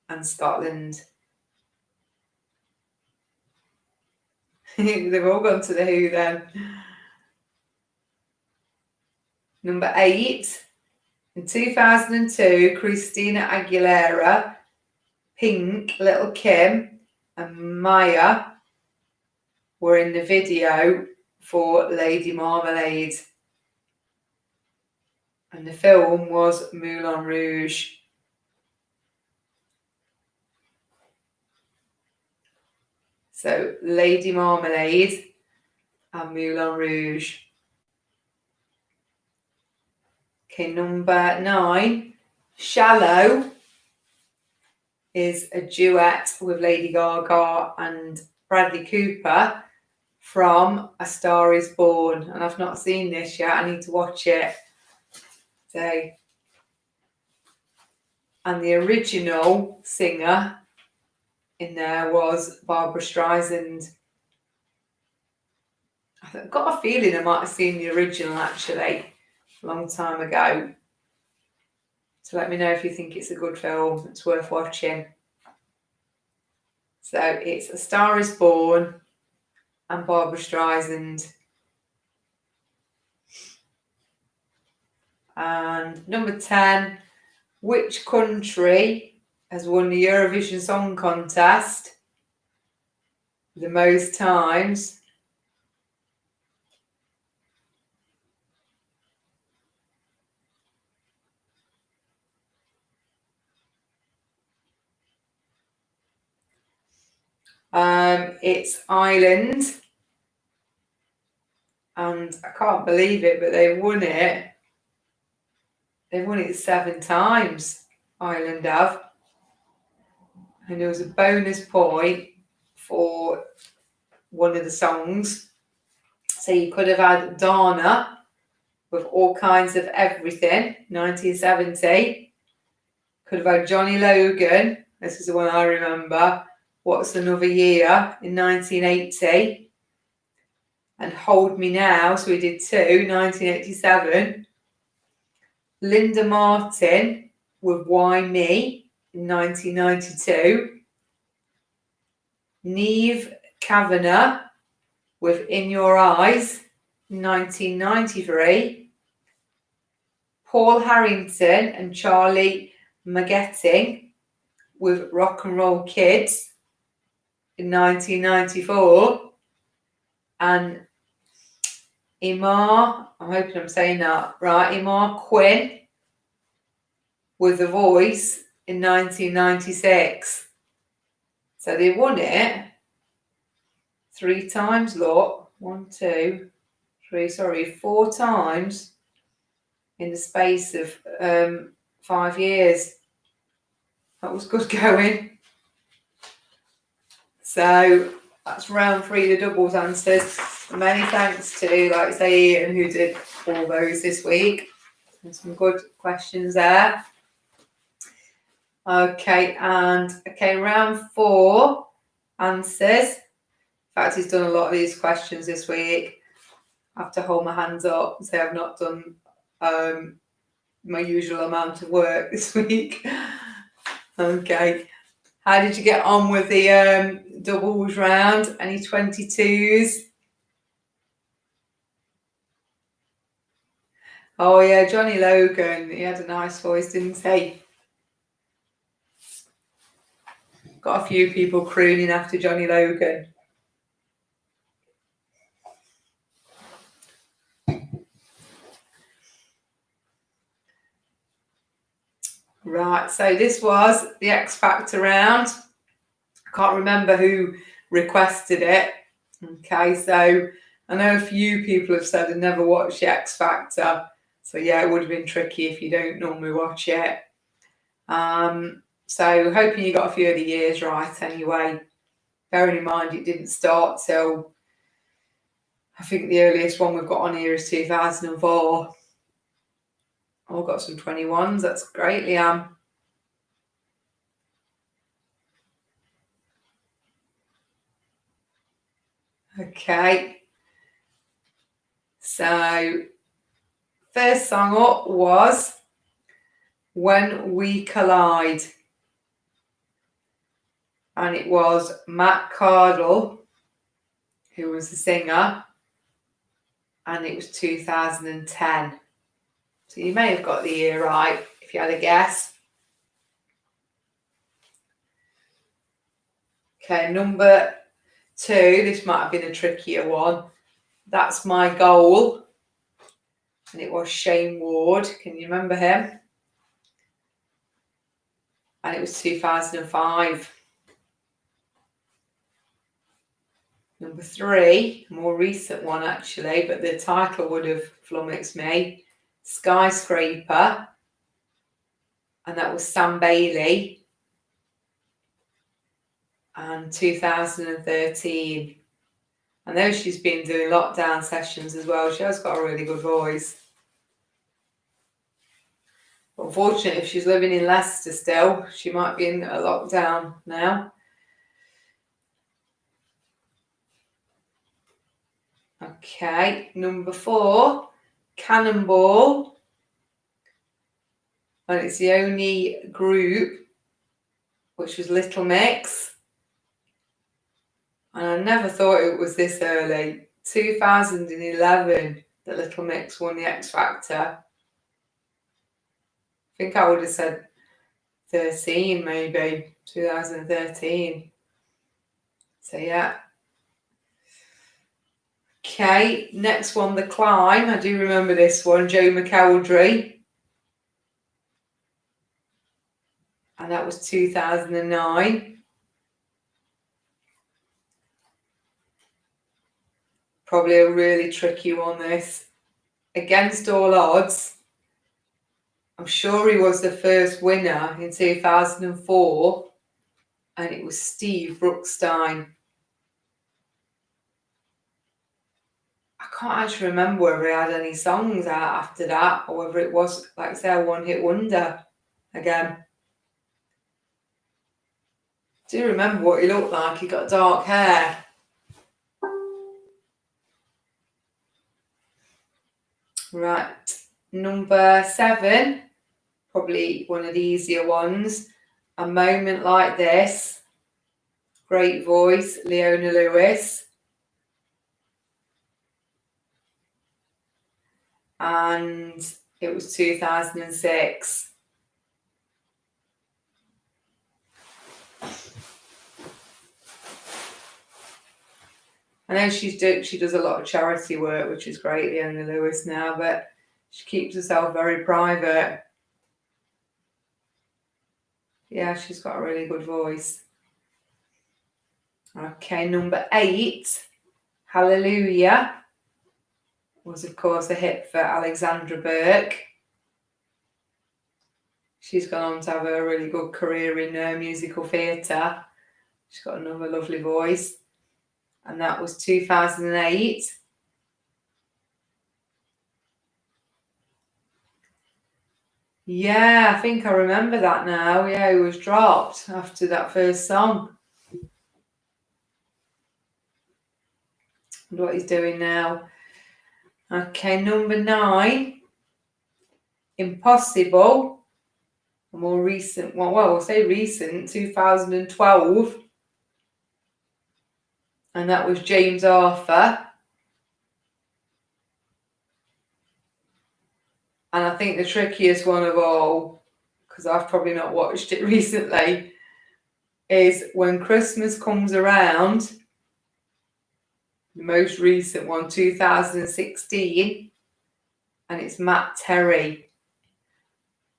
and Scotland. They've all gone to the Who then. Number 8. In 2002, Christina Aguilera, Pink, Little Kim and Maya were in the video for Lady Marmalade. And the film was Moulin Rouge. So Lady Marmalade and Moulin Rouge. Okay, number 9. Shallow is a duet with Lady Gaga and Bradley Cooper from A Star Is Born. And I've not seen this yet. I need to watch it today. And the original singer in there was Barbara Streisand. I've got a feeling I might have seen the original actually a long time ago. So let me know if you think it's a good film. It's worth watching. So it's A Star Is Born and Barbara Streisand. And number 10, which country has won the Eurovision Song Contest the most times? It's Ireland. And I can't believe it, but they won it. They've won it 7 times, Ireland have. And there was a bonus point for one of the songs. So you could have had Dana with All Kinds of Everything, 1970. Could have had Johnny Logan. This is the one I remember. What's Another Year in 1980. And Hold Me Now, so we did two, 1987. Linda Martin with Why Me in 1992. Niamh Kavanagh with In Your Eyes in 1993. Paul Harrington and Charlie Magetting with Rock and Roll Kids in 1994. And Imar, I'm hoping I'm saying that right, Imar Quinn with The Voice in 1996. So they won it 3 times, look. 4 times in the space of 5 years. That was good going. So that's round 3, the doubles answers. Many thanks to, like I say, Ian, who did all those this week. And some good questions there. Okay, round 4 answers. In fact, he's done a lot of these questions this week. I have to hold my hands up and say I've not done my usual amount of work this week. Okay. How did you get on with the doubles round? Any 22s? Oh yeah, Johnny Logan. He had a nice voice, didn't he? Got a few people crooning after Johnny Logan. Right, so this was the X Factor round. I can't remember who requested it. Okay, so I know a few people have said they never watched the X Factor. So yeah, it would have been tricky if you don't normally watch it. So hoping you got a few of the years right anyway. Bearing in mind it didn't start till, I think the earliest one we've got on here is 2004. Oh, got some 21s. That's great, Liam. Okay. So, first song up was When We Collide. And it was Matt Cardle, who was the singer. And it was 2010. So you may have got the year right if you had a guess. Okay, number 2. This might have been a trickier one. That's My Goal. And it was Shane Ward. Can you remember him? And it was 2005. Number 3, a more recent one actually, but the title would have flummoxed me. Skyscraper. And that was Sam Bailey. And 2013. I know she's been doing lockdown sessions as well. She has got a really good voice. But unfortunately, if she's living in Leicester still, she might be in a lockdown now. Okay, number 4, Cannonball. And it's the only group which was Little Mix. And I never thought it was this early. 2011 that Little Mix won the X Factor. I think I would have said 13 maybe, 2013. So yeah. Okay, next one, The Climb. I do remember this one, Joe McElderry. And that was 2009. Probably a really tricky one, this. Against All Odds. I'm sure he was the first winner in 2004. And it was Steve Brookstein. I can't actually remember whether he had any songs out after that, or whether it was, like I say, a one-hit wonder again. do remember what he looked like. He got dark hair. Right, number 7, probably one of the easier ones. A Moment Like This. Great voice, Leona Lewis. And it was 2006. I know she does a lot of charity work, which is great, Leona Lewis now, but she keeps herself very private. Yeah, she's got a really good voice. Okay, number 8, Hallelujah, was of course a hit for Alexandra Burke. She's gone on to have a really good career in musical theatre. She's got another lovely voice. And that was 2008. Yeah, I think I remember that now. Yeah, he was dropped after that first song. And what he's doing now. Okay, number 9, Impossible. A more recent one. Well, we'll say recent, 2012. And that was James Arthur. And I think the trickiest one of all, because I've probably not watched it recently, is When Christmas Comes Around. The most recent one, 2016. And it's Matt Terry.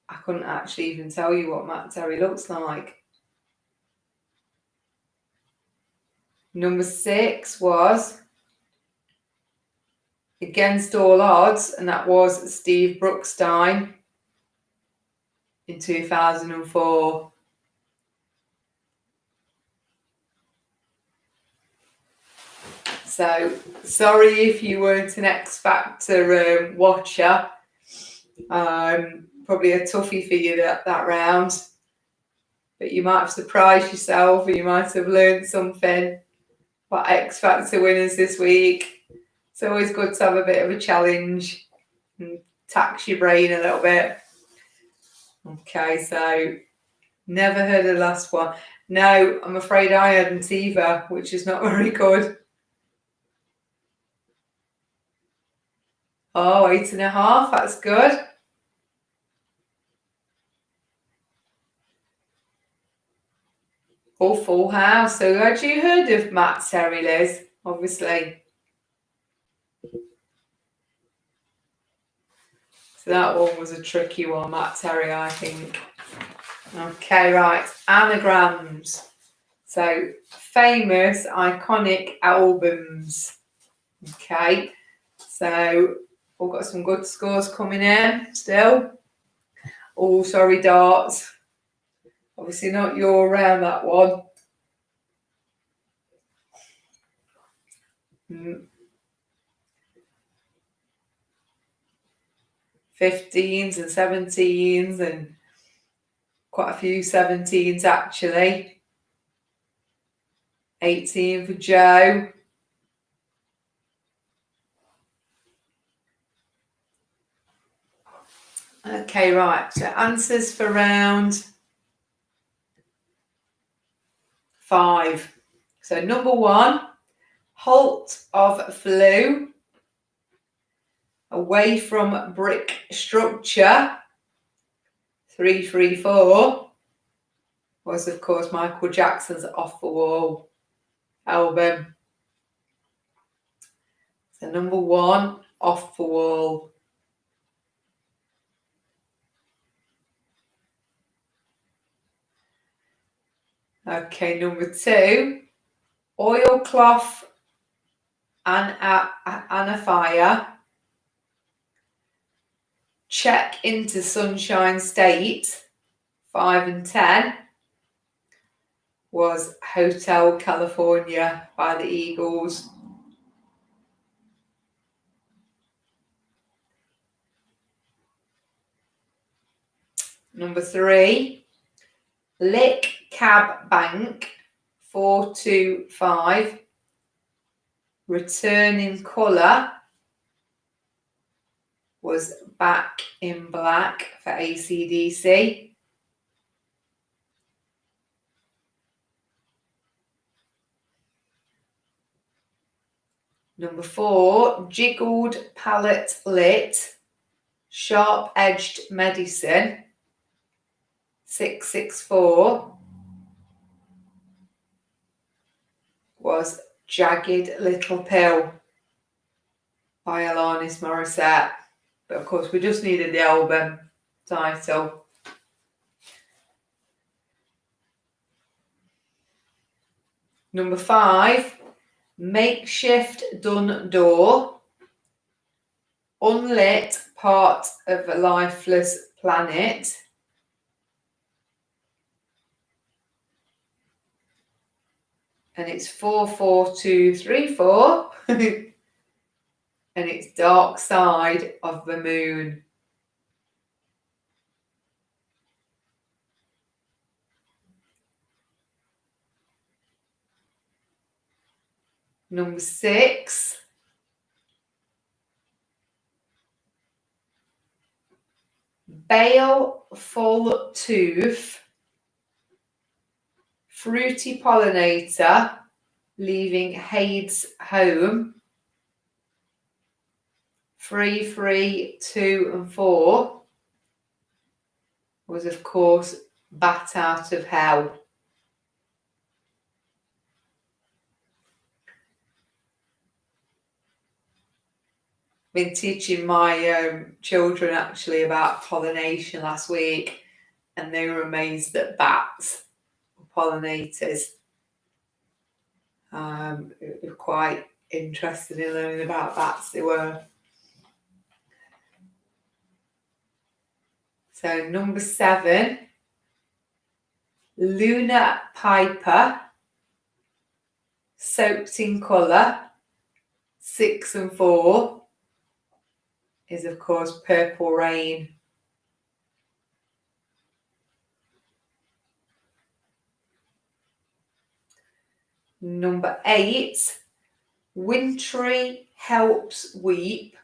I couldn't actually even tell you what Matt Terry looks like. Number 6 was Against All Odds, and that was Steve Brookstein in 2004. So, sorry if you weren't an X Factor watcher. Probably a toughie for you that round. But you might have surprised yourself, or you might have learned something about X Factor winners this week. It's always good to have a bit of a challenge and tax your brain a little bit. Okay, so never heard of the last one. No, I'm afraid I hadn't either, which is not very good. Oh, 8.5, that's good. Oh, Full House. So had you heard of Matt Terry, Liz? Obviously. So that one was a tricky one, Matt Terry, I think. Okay, right. Anagrams. So famous, iconic albums. Okay. So we've got some good scores coming in still. Oh, sorry, darts. Obviously not your round, that one. 15s and 17s and quite a few 17s actually. 18 for Joe. Okay, right. So answers for round 5. So number 1, Halt of Flu. Away from Brick Structure. 334 was, of course, Michael Jackson's Off the Wall album. So number 1, Off the Wall. Okay, number 2, Oilcloth and a Fire. Check Into Sunshine State. 5 and 10 was Hotel California by the Eagles. Number 3, Lick Cab Bank 425. Returning Colour was Back in Black for AC/DC. Number 4, Jiggled Palette Lit, Sharp Edged Medicine, 664, was Jagged Little Pill by Alanis Morissette. But of course, we just needed the album title. Number 5, Makeshift Dun Door, Unlit Part of a Lifeless Planet, and it's 44234, and it's Dark Side of the Moon. Number 6, Baleful Tooth, Fruity Pollinator, Leaving Hades Home, 3, 3, 2 and 4 was of course Bat Out of Hell. Been teaching my children actually about pollination last week, and they were amazed that bats were pollinators. They were quite interested in learning about bats, they were. So number 7, Luna Piper, Soaked in Colour, 6 and 4 is of course Purple Rain. Number 8, Wintry Helps Weep,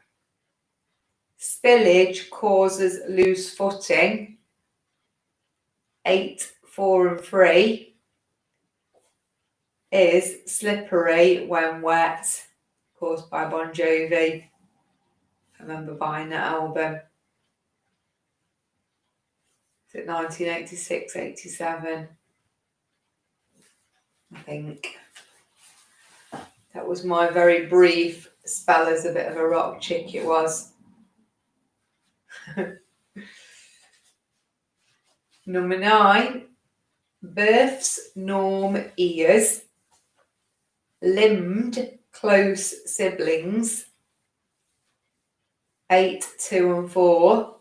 Spillage Causes Loose Footing, 8, 4 and 3 is Slippery When Wet, of course by Bon Jovi. I remember buying that album. Is it 1986, 87? I think. That was my very brief spell as a bit of a rock chick, it was. Number 9, Birth's Norm Ears, Limbed Close Siblings, 8, 2 and 4.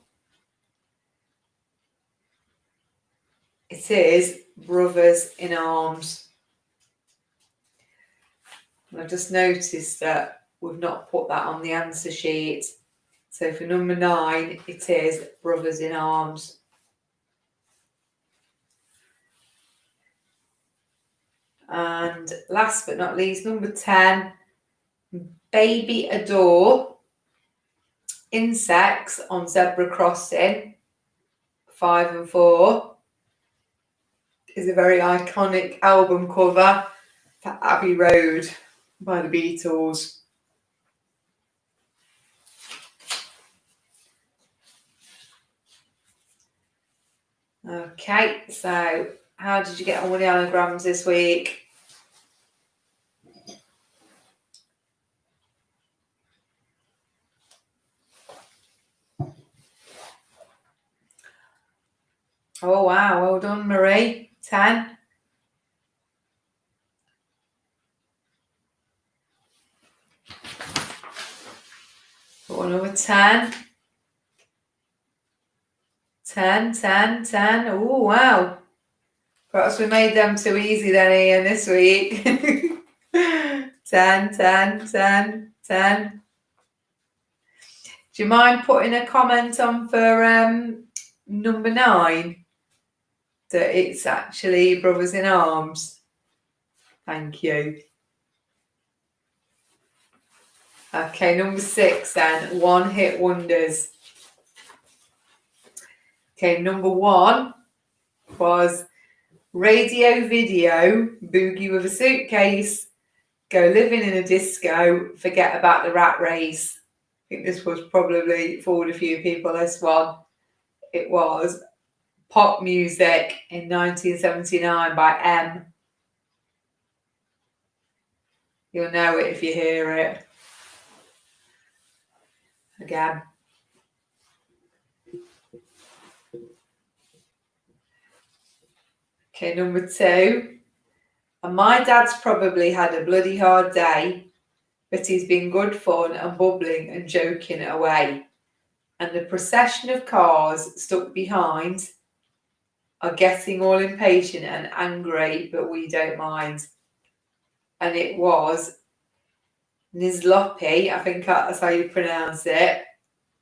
It is Brothers in Arms. And I've just noticed that we've not put that on the answer sheet. So for number 9, it is Brothers in Arms. And last but not least, number 10, Baby Adore, Insects on Zebra Crossing, 5 and 4, is a very iconic album cover for Abbey Road by the Beatles. Okay, so how did you get on with the anagrams this week? Oh wow, well done Marie, 10. Got another 10. 10, 10, 10. Oh, wow. Perhaps we made them too easy then, Ian, this week. 10, 10, 10, 10. Do you mind putting a comment on for number 9? That it's actually Brothers in Arms? Thank you. Okay, number 6 then, one hit wonders. Okay, number 1 was radio video, boogie with a suitcase, go living in a disco, forget about the rat race. I think this was probably fooled a few people, this one. It was Pop Music in 1979 by M. You'll know it if you hear it. Again. Okay, number 2. And my dad's probably had a bloody hard day, but he's been good fun and bubbling and joking away. And the procession of cars stuck behind are getting all impatient and angry, but we don't mind. And it was Nizlopi, I think that's how you pronounce it,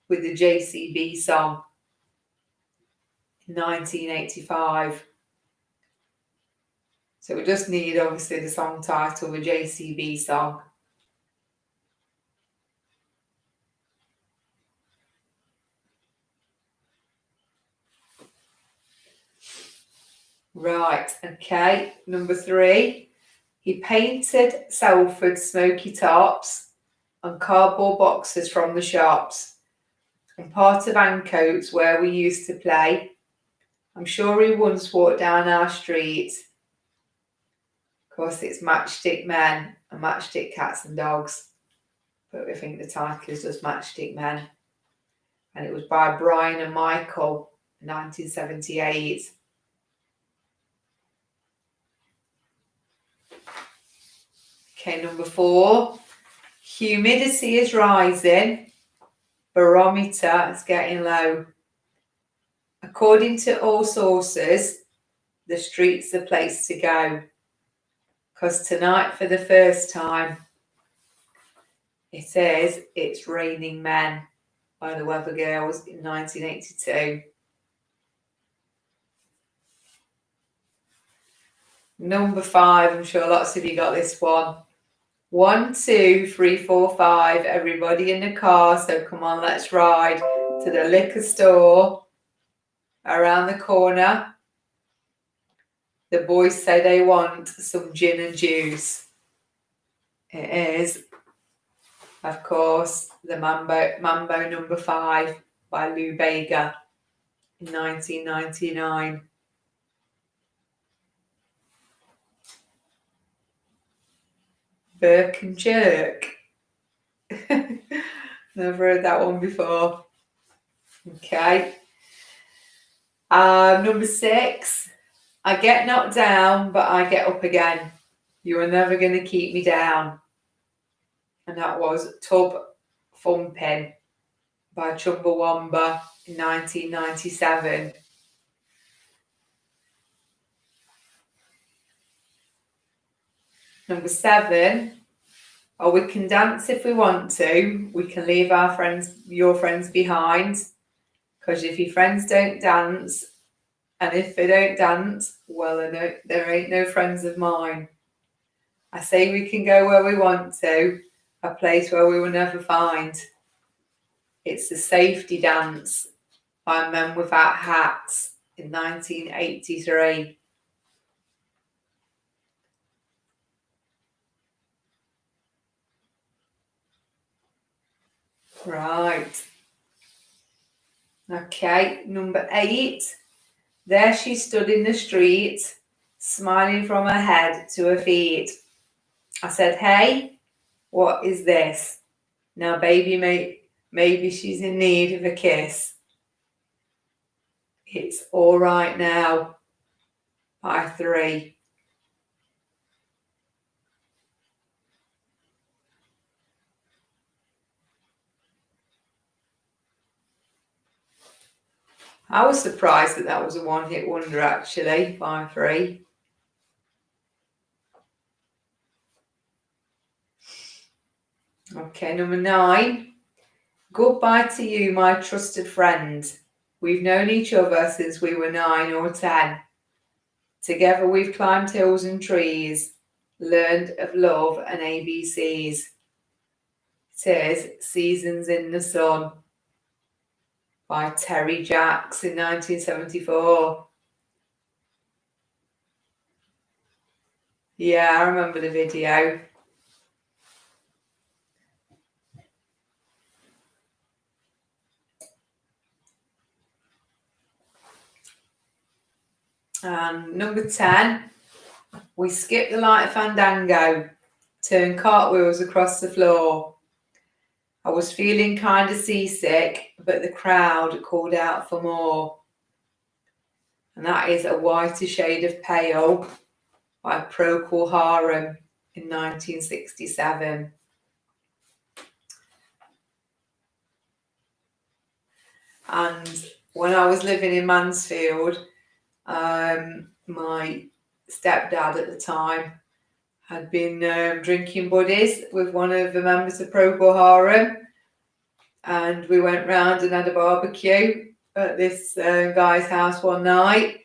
with the JCB song in 1985. So we just need, obviously, the song title, the JCB song. Right, okay, number 3. He painted Salford smoky tops on cardboard boxes from the shops and part of Ancoats where we used to play. I'm sure he once walked down our street. Of course, it's Matchstick Men and Matchstick Cats and Dogs, but I think the title is just Matchstick Men. And it was by Brian and Michael in 1978. Okay, number 4. Humidity is rising. Barometer is getting low. According to all sources, the street's the place to go. Because tonight, for the first time, It's Raining Men by the Weather Girls in 1982. Number 5, I'm sure lots of you got this one. 1, 2, 3, 4, 5, everybody in the car, so come on, let's ride to the liquor store around the corner. The boys say they want some gin and juice. It is, of course, the Mambo number 5 by Lou Bega in 1999. Burke and Jerk. Never heard that one before. Okay. Number 6. I get knocked down, but I get up again. You are never going to keep me down. And that was Tub Thumping by Chumbawamba in 1997. Number 7. Oh, we can dance if we want to. We can leave your friends behind. Because if your friends don't dance, and if they don't dance, well, there ain't no friends of mine. I say we can go where we want to, a place where we will never find. It's the Safety Dance by Men Without Hats in 1983. Right. Okay, number 8. There she stood in the street, smiling from her head to her feet. I said, hey, what is this? Now, baby, maybe she's in need of a kiss. It's All Right Now by 3. I was surprised that was a one-hit wonder, actually, by 3. Okay, number 9. Goodbye to you, my trusted friend. We've known each other since we were 9 or 10. Together we've climbed hills and trees, Learned of Love and ABCs. It is Seasons in the Sun by Terry Jacks in 1974. Yeah, I remember the video. And number 10, we skipped the light fandango, turned cartwheels across the floor. I was feeling kind of seasick, but the crowd called out for more. And that is A Whiter Shade of Pale by Procol Harum in 1967. And when I was living in Mansfield, my stepdad at the time had been drinking buddies with one of the members of Procol Harum, and we went round and had a barbecue at this guy's house one night,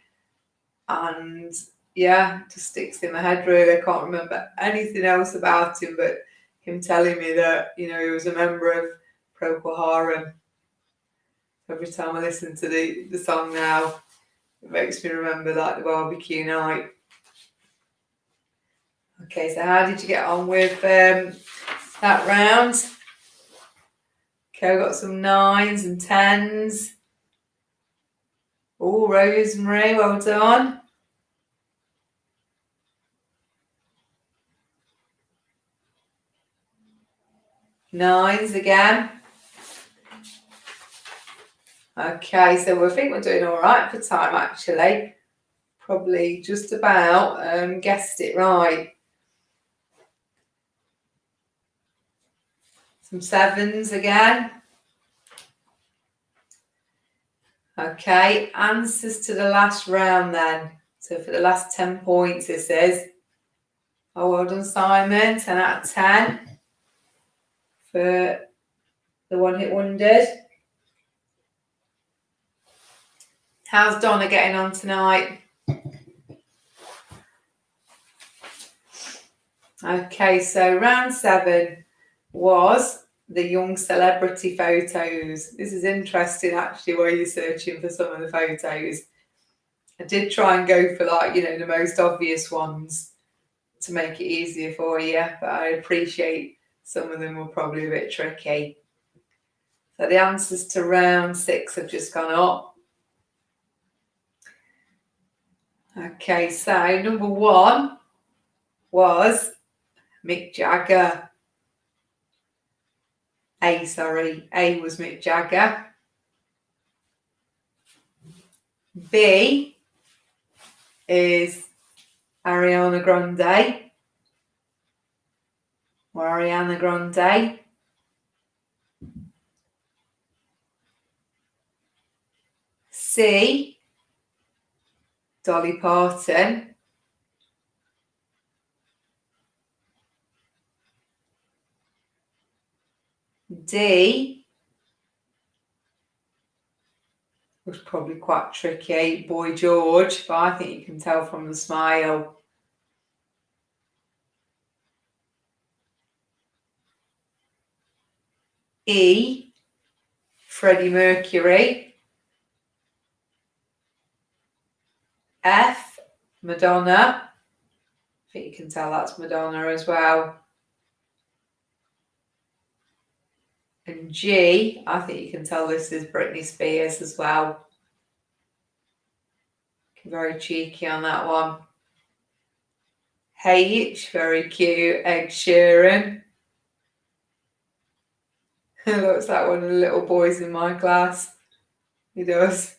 and yeah, it just sticks in my head really. I can't remember anything else about him but him telling me that, you know, he was a member of Procol Harum. Every time I listen to the song now, it makes me remember like the barbecue night. Okay, so how did you get on with that round? Okay, I've got some 9s and 10s. Oh, Rosemary, well done. 9s again. Okay, so I think we're doing all right for time actually. Probably just about guessed it right. Some 7s again. Okay, answers to the last round then. So for the last 10 points this is. Oh, well done Simon, 10 out of 10 for the One Hit Wonders. How's Donna getting on tonight? Okay, so round 7 was the young celebrity photos. This is interesting actually where you're searching for some of the photos. I did try and go for like, you know, the most obvious ones to make it easier for you, but I appreciate some of them were probably a bit tricky. So the answers to round 6 have just gone up. Okay, so number 1 was Mick Jagger. A was Mick Jagger. B is Ariana Grande. Or Ariana Grande. C, Dolly Parton. D was probably quite tricky, Boy George, but I think you can tell from the smile. E, Freddie Mercury. F, Madonna. I think you can tell that's Madonna as well. And G, I think you can tell this is Britney Spears as well. Very cheeky on that one. H, very cute, Ed Sheeran. Looks like one of the little boys in my class. He does.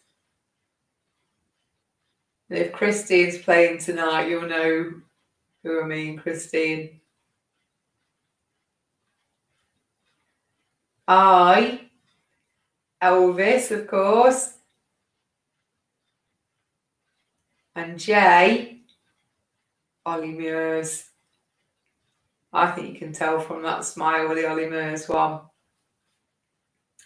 And if Christine's playing tonight, you'll know who I mean, Christine. I, Elvis, of course. And J, Ollie Murs. I think you can tell from that smile the Ollie Murs one.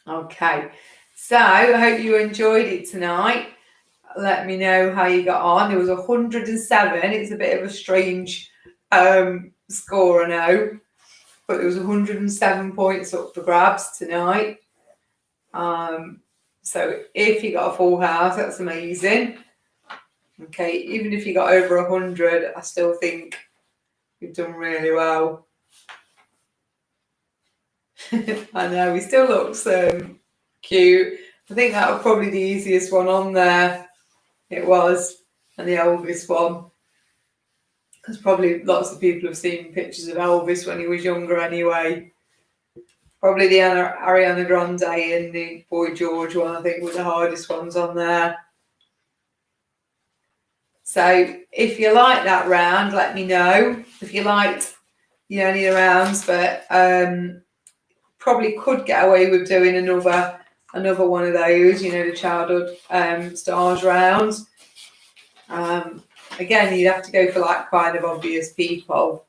Okay, so I hope you enjoyed it tonight. Let me know how you got on. There was 107. It's a bit of a strange score, I know, but there was 107 points up for grabs tonight. So if you got a full house, that's amazing. Okay, even if you got over 100, I still think you've done really well. I know, he still looks cute. I think that was probably the easiest one on there. It was, and the Elvis one. Because probably lots of people have seen pictures of Elvis when he was younger anyway. Probably the Ariana Grande and the Boy George one, I think, were the hardest ones on there. So if you like that round, let me know. If you liked, any of the rounds, but probably could get away with doing another one of those, the childhood stars rounds. Again, you'd have to go for like kind of obvious people,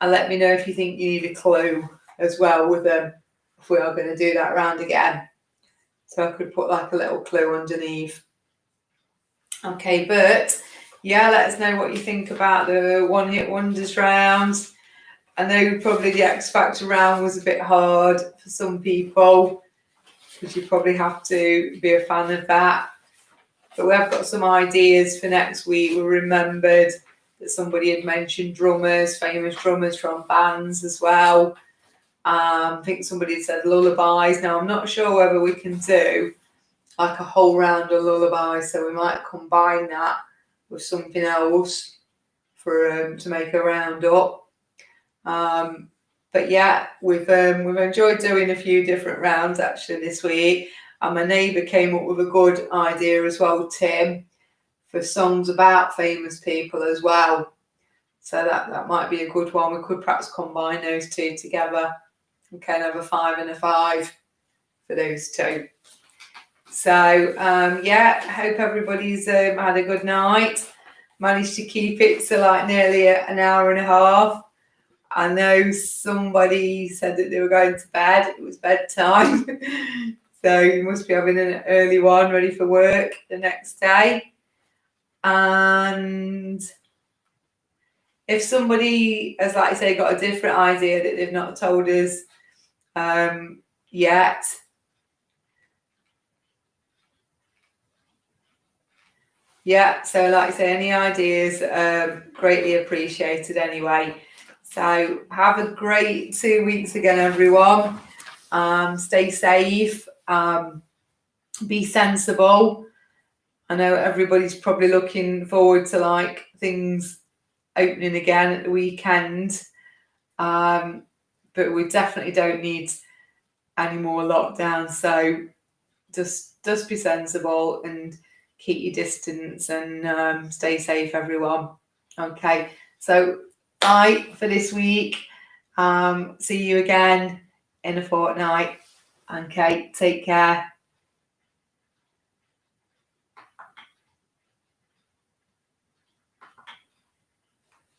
and let me know if you think you need a clue as well with them if we are going to do that round again. So I could put like a little clue underneath. Okay, but yeah, let us know what you think about the One Hit Wonders rounds. I know probably the X Factor round was a bit hard for some people because you probably have to be a fan of that. But we have got some ideas for next week. We remembered that somebody had mentioned drummers, famous drummers from bands as well. I think somebody said lullabies. Now, I'm not sure whether we can do like a whole round of lullabies, so we might combine that with something else for to make a round up. But yeah, we've enjoyed doing a few different rounds actually this week. And my neighbour came up with a good idea as well, Tim, for songs about famous people as well. So that might be a good one. We could perhaps combine those two together. Okay, and have a 5 and a 5 for those two. So yeah, I hope everybody's had a good night. Managed to keep it to like nearly an hour and a half. I know somebody said that they were going to bed. It was bedtime. So you must be having an early one ready for work the next day. And if somebody has, like I say, got a different idea that they've not told us yet, yeah, so like I say, any ideas greatly appreciated anyway. So have a great 2 weeks again, everyone. Stay safe. Be sensible. I know everybody's probably looking forward to like things opening again at the weekend. But we definitely don't need any more lockdown. So just be sensible and keep your distance and stay safe, everyone. Okay, so bye for this week. See you again in a fortnight. Okay, take care.